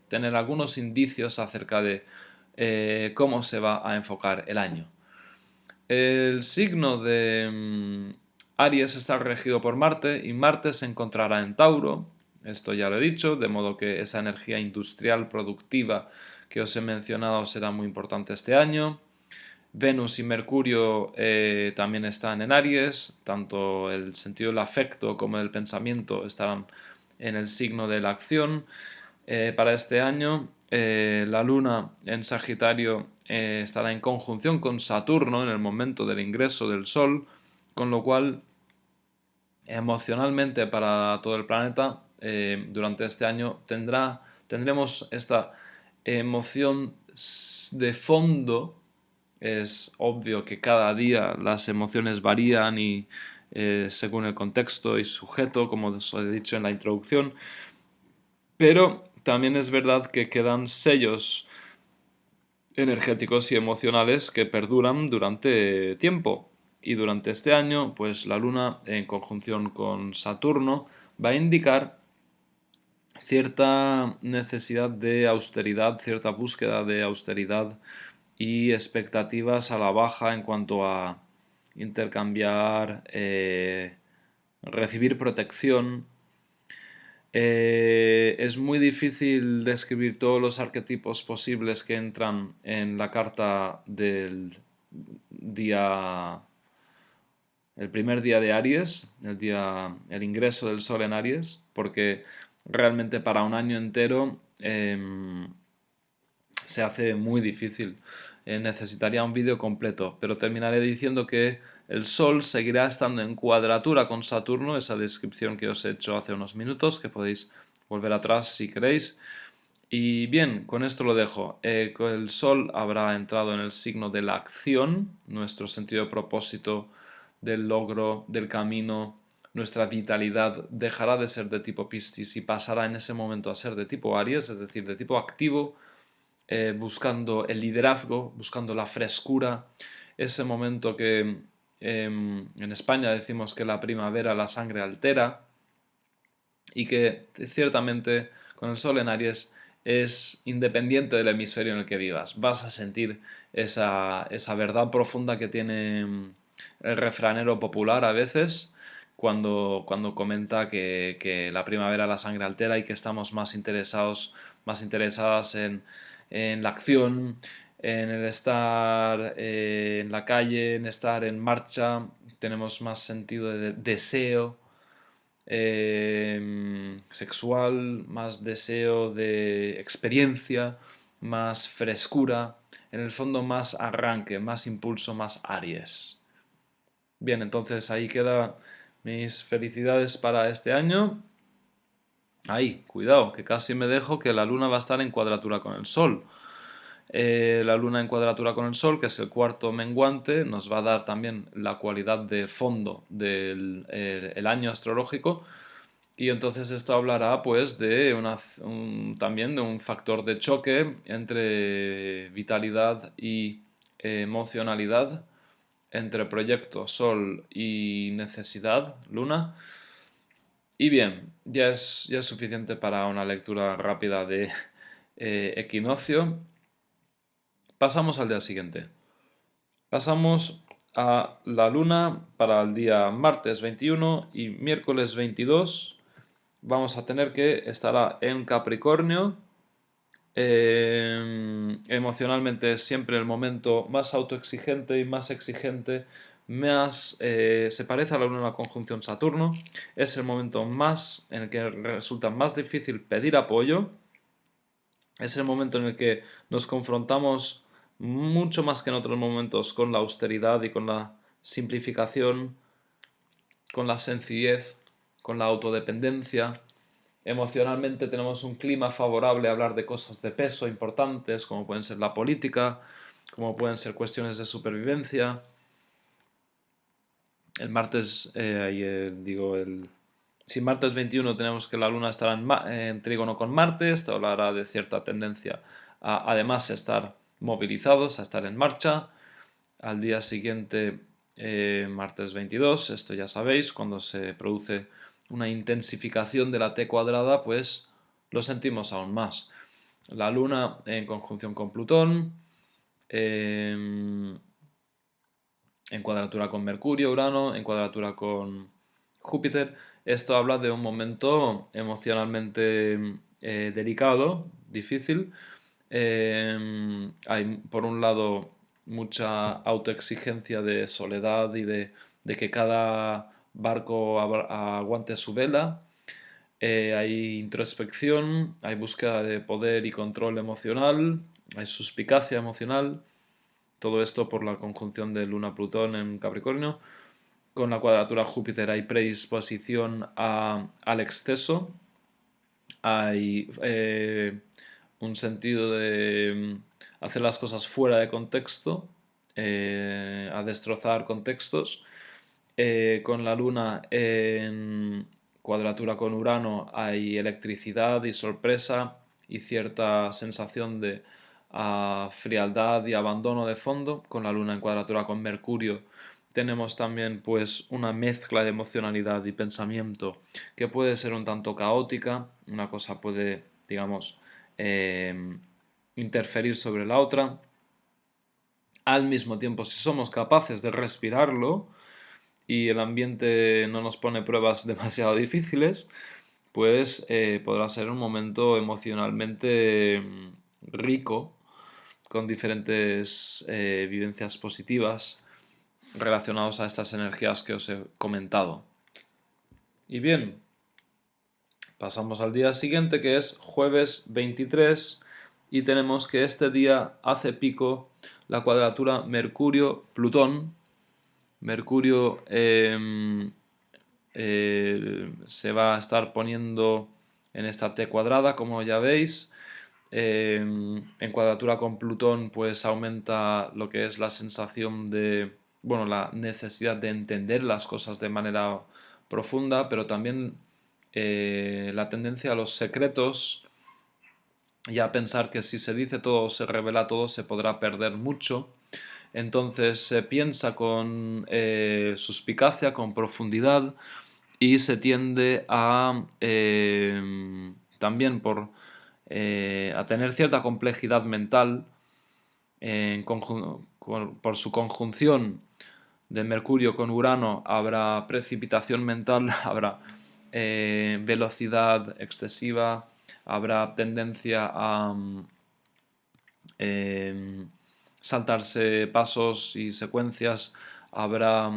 tener algunos indicios acerca de cómo se va a enfocar el año. El signo de Aries está regido por Marte y Marte se encontrará en Tauro, esto ya lo he dicho, de modo que esa energía industrial productiva que os he mencionado será muy importante este año. Venus y Mercurio también están en Aries, tanto el sentido del afecto como el pensamiento estarán en el signo de la acción. Para este año, la Luna en Sagitario estará en conjunción con Saturno en el momento del ingreso del Sol, con lo cual emocionalmente para todo el planeta durante este año tendremos esta emoción de fondo. Es obvio que cada día las emociones varían y según el contexto y sujeto, como os he dicho en la introducción, pero también es verdad que quedan sellos energéticos y emocionales que perduran durante tiempo. Y durante este año, pues la Luna en conjunción con Saturno va a indicar cierta necesidad de austeridad, cierta búsqueda de austeridad y expectativas a la baja en cuanto a intercambiar, recibir protección. Es muy difícil describir todos los arquetipos posibles que entran en la carta del día, el primer día de Aries, el ingreso del Sol en Aries, porque realmente para un año entero se hace muy difícil. Necesitaría un vídeo completo, pero terminaré diciendo que el Sol seguirá estando en cuadratura con Saturno, esa descripción que os he hecho hace unos minutos, que podéis volver atrás si queréis. Y bien, con esto lo dejo. El Sol habrá entrado en el signo de la acción, nuestro sentido de propósito, del logro, del camino, nuestra vitalidad dejará de ser de tipo Piscis y pasará en ese momento a ser de tipo Aries, es decir, de tipo activo, buscando el liderazgo, buscando la frescura, ese momento que en España decimos que la primavera la sangre altera y que ciertamente con el Sol en Aries es independiente del hemisferio en el que vivas. Vas a sentir esa verdad profunda que tiene el refranero popular a veces cuando comenta que la primavera la sangre altera y que estamos más interesadas en la acción, en el estar en la calle, en estar en marcha, tenemos más sentido de deseo sexual, más deseo de experiencia, más frescura, en el fondo más arranque, más impulso, más Aries. Bien, entonces ahí queda mis felicidades para este año. Ahí, cuidado, que casi me dejo que la luna va a estar en cuadratura con el sol. La luna en cuadratura con el sol, que es el cuarto menguante, nos va a dar también la cualidad de fondo del el año astrológico. Y entonces esto hablará pues de también de un factor de choque entre vitalidad y emocionalidad, entre proyecto Sol y necesidad Luna. Y bien, ya es suficiente para una lectura rápida de equinoccio. Pasamos al día siguiente. Pasamos a la Luna para el día martes 21 y miércoles 22. Vamos a tener que estará en Capricornio. Emocionalmente es siempre el momento más autoexigente y más exigente, más se parece a la luna conjunción Saturno. Es el momento más en el que resulta más difícil pedir apoyo Es el momento en el que nos confrontamos mucho más que en otros momentos con la austeridad y con la simplificación, con la sencillez, con la autodependencia. Emocionalmente tenemos un clima favorable a hablar de cosas de peso importantes, como pueden ser la política, como pueden ser cuestiones de supervivencia. El martes, si martes 21 tenemos que la luna estará en trígono con Marte, esto hablará de cierta tendencia a además estar movilizados, a estar en marcha. Al día siguiente, martes 22, esto ya sabéis, cuando se produce una intensificación de la T cuadrada, pues lo sentimos aún más. La luna en conjunción con Plutón, en cuadratura con Mercurio, Urano, en cuadratura con Júpiter. Esto habla de un momento emocionalmente delicado, difícil. Hay, por un lado, mucha autoexigencia de soledad y de que cada barco aguante su vela. Hay introspección, hay búsqueda de poder y control emocional, hay suspicacia emocional. Todo esto por la conjunción de Luna-Plutón en Capricornio. Con la cuadratura Júpiter hay predisposición al exceso, hay un sentido de hacer las cosas fuera de contexto, a destrozar contextos. Con la Luna en cuadratura con Urano hay electricidad y sorpresa y cierta sensación de frialdad y abandono de fondo. Con la Luna en cuadratura con Mercurio tenemos también pues una mezcla de emocionalidad y pensamiento que puede ser un tanto caótica. Una cosa puede, digamos, interferir sobre la otra. Al mismo tiempo, si somos capaces de respirarlo y el ambiente no nos pone pruebas demasiado difíciles, pues podrá ser un momento emocionalmente rico, con diferentes vivencias positivas relacionados a estas energías que os he comentado. Y bien, pasamos al día siguiente, que es jueves 23, y tenemos que este día hace pico la cuadratura Mercurio-Plutón. Mercurio se va a estar poniendo en esta T cuadrada, como ya veis. En cuadratura con Plutón, pues aumenta lo que es la sensación de, bueno, la necesidad de entender las cosas de manera profunda, pero también la tendencia a los secretos y a pensar que si se dice todo, se revela todo, se podrá perder mucho. Entonces se piensa con suspicacia, con profundidad, y se tiende a también a tener cierta complejidad mental por su conjunción de Mercurio con Urano. Habrá precipitación mental, habrá velocidad excesiva, habrá tendencia a saltarse pasos y secuencias, habrá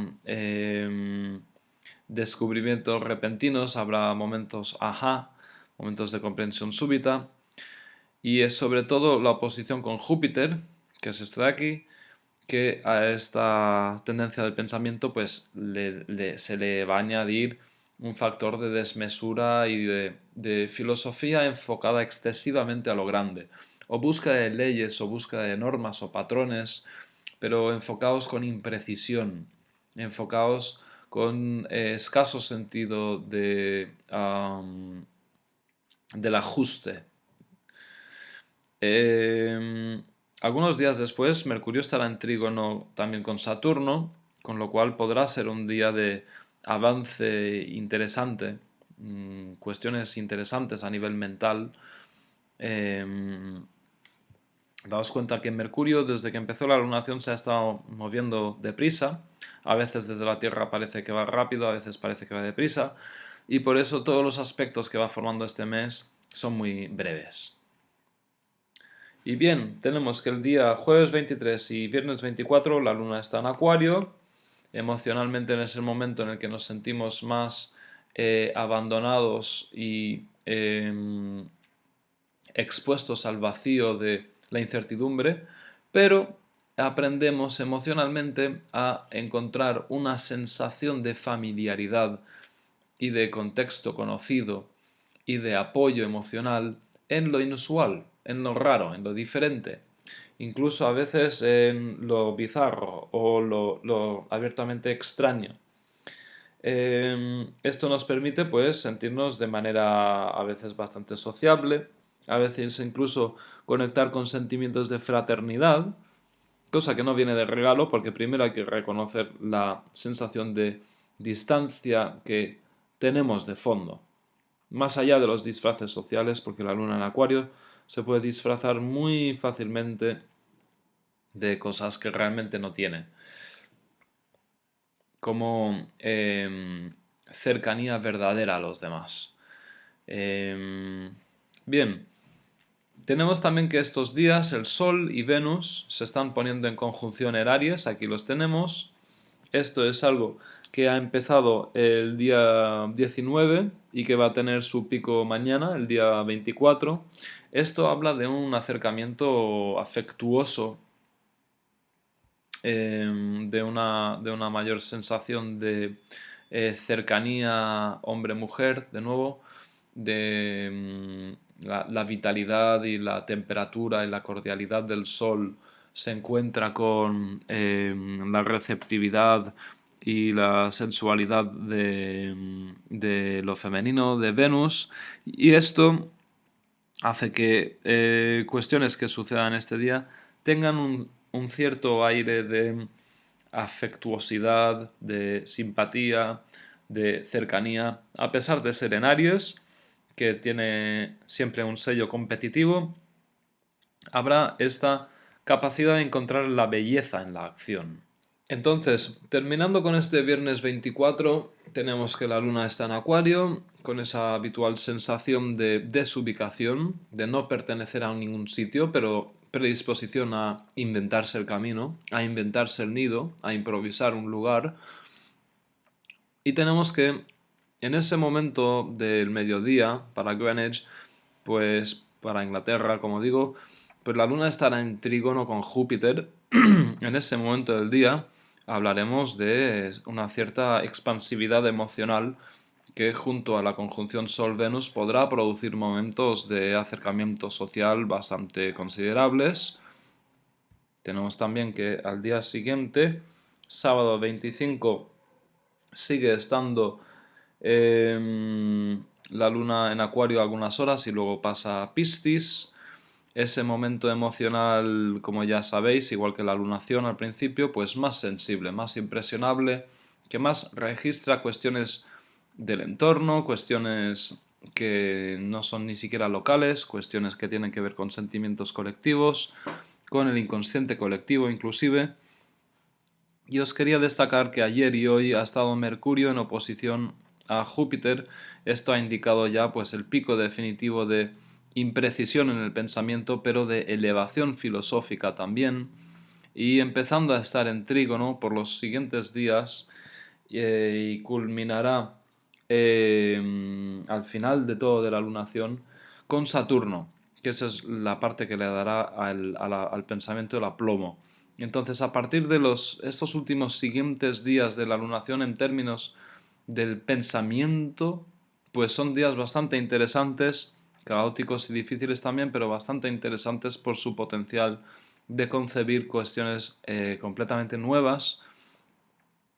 descubrimientos repentinos, habrá momentos momentos de comprensión súbita, y es sobre todo la oposición con Júpiter, que es este de aquí, que a esta tendencia del pensamiento pues se le va a añadir un factor de desmesura y de filosofía enfocada excesivamente a lo grande, o búsqueda de leyes, o búsqueda de normas o patrones, pero enfocados con imprecisión, enfocados con escaso sentido del ajuste. Algunos días después, Mercurio estará en trígono también con Saturno, con lo cual podrá ser un día de avance interesante, cuestiones interesantes a nivel mental. Daos cuenta que Mercurio, desde que empezó la lunación, se ha estado moviendo deprisa. A veces desde la Tierra parece que va rápido, a veces parece que va deprisa. Y por eso todos los aspectos que va formando este mes son muy breves. Y bien, tenemos que el día jueves 23 y viernes 24 la luna está en Acuario. Emocionalmente es el momento en el que nos sentimos más abandonados y expuestos al vacío de la incertidumbre, pero aprendemos emocionalmente a encontrar una sensación de familiaridad y de contexto conocido y de apoyo emocional en lo inusual, en lo raro, en lo diferente, incluso a veces en lo bizarro o lo abiertamente extraño. Esto nos permite pues sentirnos de manera a veces bastante sociable, a veces incluso conectar con sentimientos de fraternidad, cosa que no viene de regalo porque primero hay que reconocer la sensación de distancia que tenemos de fondo, más allá de los disfraces sociales, porque la luna en Acuario se puede disfrazar muy fácilmente de cosas que realmente no tiene, como cercanía verdadera a los demás. Bien, tenemos también que estos días el Sol y Venus se están poniendo en conjunción en Aries, aquí los tenemos. Esto es algo que ha empezado el día 19 y que va a tener su pico mañana, el día 24. Esto habla de un acercamiento afectuoso, de una mayor sensación de cercanía hombre-mujer, de nuevo, de la vitalidad y la temperatura y la cordialidad del Sol se encuentra con la receptividad y la sensualidad de lo femenino, de Venus, y esto hace que cuestiones que sucedan este día tengan un cierto aire de afectuosidad, de simpatía, de cercanía, a pesar de ser en Aries, que tiene siempre un sello competitivo, habrá esta capacidad de encontrar la belleza en la acción. Entonces, terminando con este viernes 24, tenemos que la luna está en Acuario, con esa habitual sensación de desubicación, de no pertenecer a ningún sitio, pero predisposición a inventarse el camino, a inventarse el nido, a improvisar un lugar. Y tenemos que, en ese momento del mediodía, para Greenwich, pues para Inglaterra, como digo, pues la luna estará en trígono con Júpiter. En ese momento del día hablaremos de una cierta expansividad emocional que junto a la conjunción Sol-Venus podrá producir momentos de acercamiento social bastante considerables. Tenemos también que al día siguiente, sábado 25, sigue estando la luna en Acuario algunas horas y luego pasa a Piscis. Ese momento emocional, como ya sabéis, igual que la lunación al principio, pues más sensible, más impresionable, que más registra cuestiones del entorno, cuestiones que no son ni siquiera locales, cuestiones que tienen que ver con sentimientos colectivos, con el inconsciente colectivo inclusive. Y os quería destacar que ayer y hoy ha estado Mercurio en oposición a Júpiter. Esto ha indicado ya pues el pico definitivo de imprecisión en el pensamiento, pero de elevación filosófica también, y empezando a estar en trígono por los siguientes días y culminará al final de todo de la lunación con Saturno, que esa es la parte que le dará al pensamiento el aplomo. Entonces, a partir de estos últimos siguientes días de la lunación en términos del pensamiento, pues son días bastante interesantes, caóticos y difíciles también, pero bastante interesantes por su potencial de concebir cuestiones completamente nuevas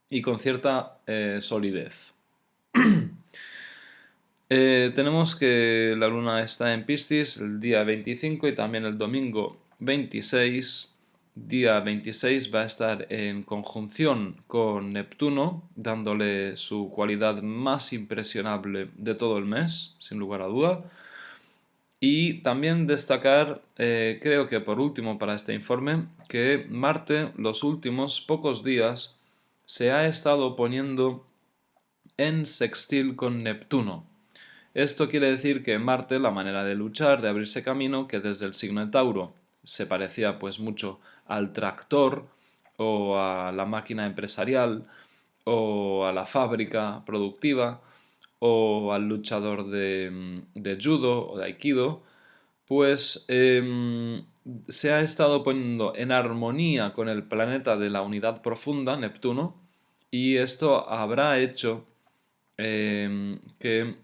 y con cierta solidez. Tenemos que la luna está en Piscis el día 25 y también el domingo 26. Día 26 va a estar en conjunción con Neptuno, dándole su cualidad más impresionable de todo el mes, sin lugar a duda. Y también destacar, creo que por último para este informe, que Marte los últimos pocos días se ha estado poniendo en sextil con Neptuno. Esto quiere decir que Marte, la manera de luchar, de abrirse camino, que desde el signo de Tauro se parecía pues mucho al tractor o a la máquina empresarial o a la fábrica productiva o al luchador de judo o de aikido, pues se ha estado poniendo en armonía con el planeta de la unidad profunda, Neptuno, y esto habrá hecho que,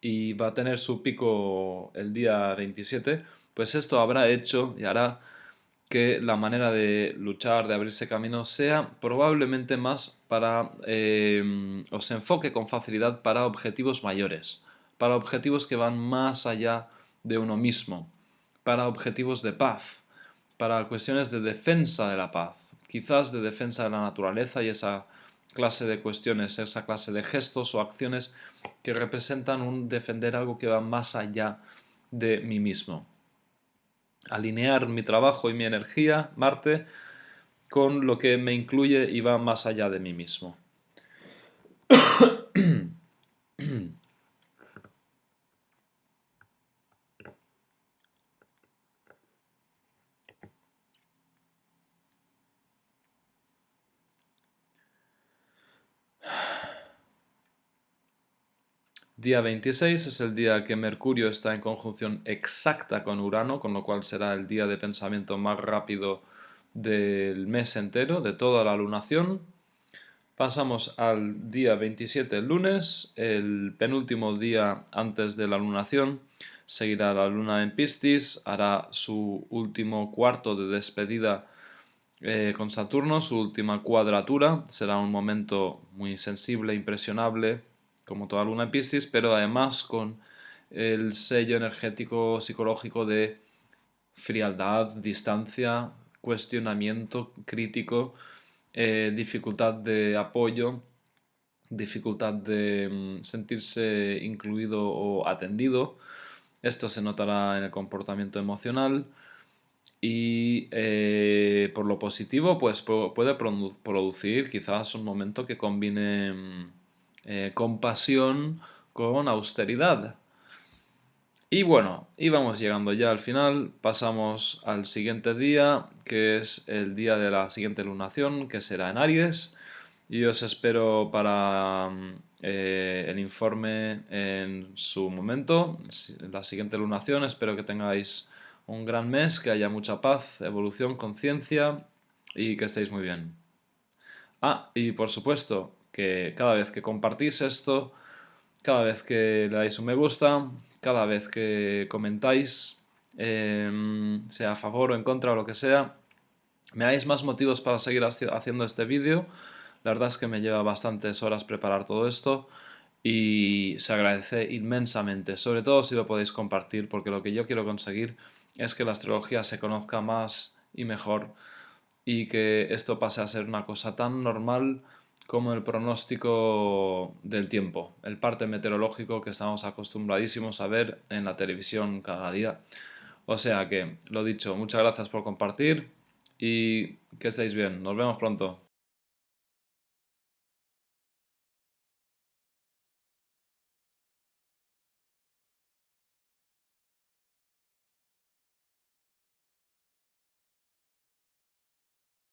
y va a tener su pico el día 27, pues esto habrá hecho y hará que la manera de luchar, de abrirse camino, sea probablemente más para, o se enfoque con facilidad para objetivos mayores, para objetivos que van más allá de uno mismo, para objetivos de paz, para cuestiones de defensa de la paz, quizás de defensa de la naturaleza y esa clase de cuestiones, esa clase de gestos o acciones que representan un defender algo que va más allá de mí mismo. Alinear mi trabajo y mi energía, Marte, con lo que me incluye y va más allá de mí mismo. Día 26 es el día que Mercurio está en conjunción exacta con Urano, con lo cual será el día de pensamiento más rápido del mes entero, de toda la lunación. Pasamos al día 27, el lunes, el penúltimo día antes de la lunación. Seguirá la luna en Piscis, hará su último cuarto de despedida con Saturno, su última cuadratura. Será un momento muy sensible, impresionable, como toda luna en Piscis, pero además con el sello energético psicológico de frialdad, distancia, cuestionamiento crítico, dificultad de apoyo, dificultad de sentirse incluido o atendido. Esto se notará en el comportamiento emocional y por lo positivo pues puede producir quizás un momento que combine compasión con austeridad. Y bueno, íbamos llegando ya al final, pasamos al siguiente día, que es el día de la siguiente lunación, que será en Aries, y os espero para el informe en su momento, la siguiente lunación. Espero que tengáis un gran mes, que haya mucha paz, evolución, conciencia y que estéis muy bien. Ah, y por supuesto que cada vez que compartís esto, cada vez que le dais un me gusta, cada vez que comentáis, sea a favor o en contra o lo que sea, me dais más motivos para seguir haciendo este vídeo. La verdad es que me lleva bastantes horas preparar todo esto y se agradece inmensamente, sobre todo si lo podéis compartir, porque lo que yo quiero conseguir es que la astrología se conozca más y mejor y que esto pase a ser una cosa tan normal como el pronóstico del tiempo, el parte meteorológico que estamos acostumbradísimos a ver en la televisión cada día. O sea que, lo dicho, muchas gracias por compartir y que estéis bien. Nos vemos pronto.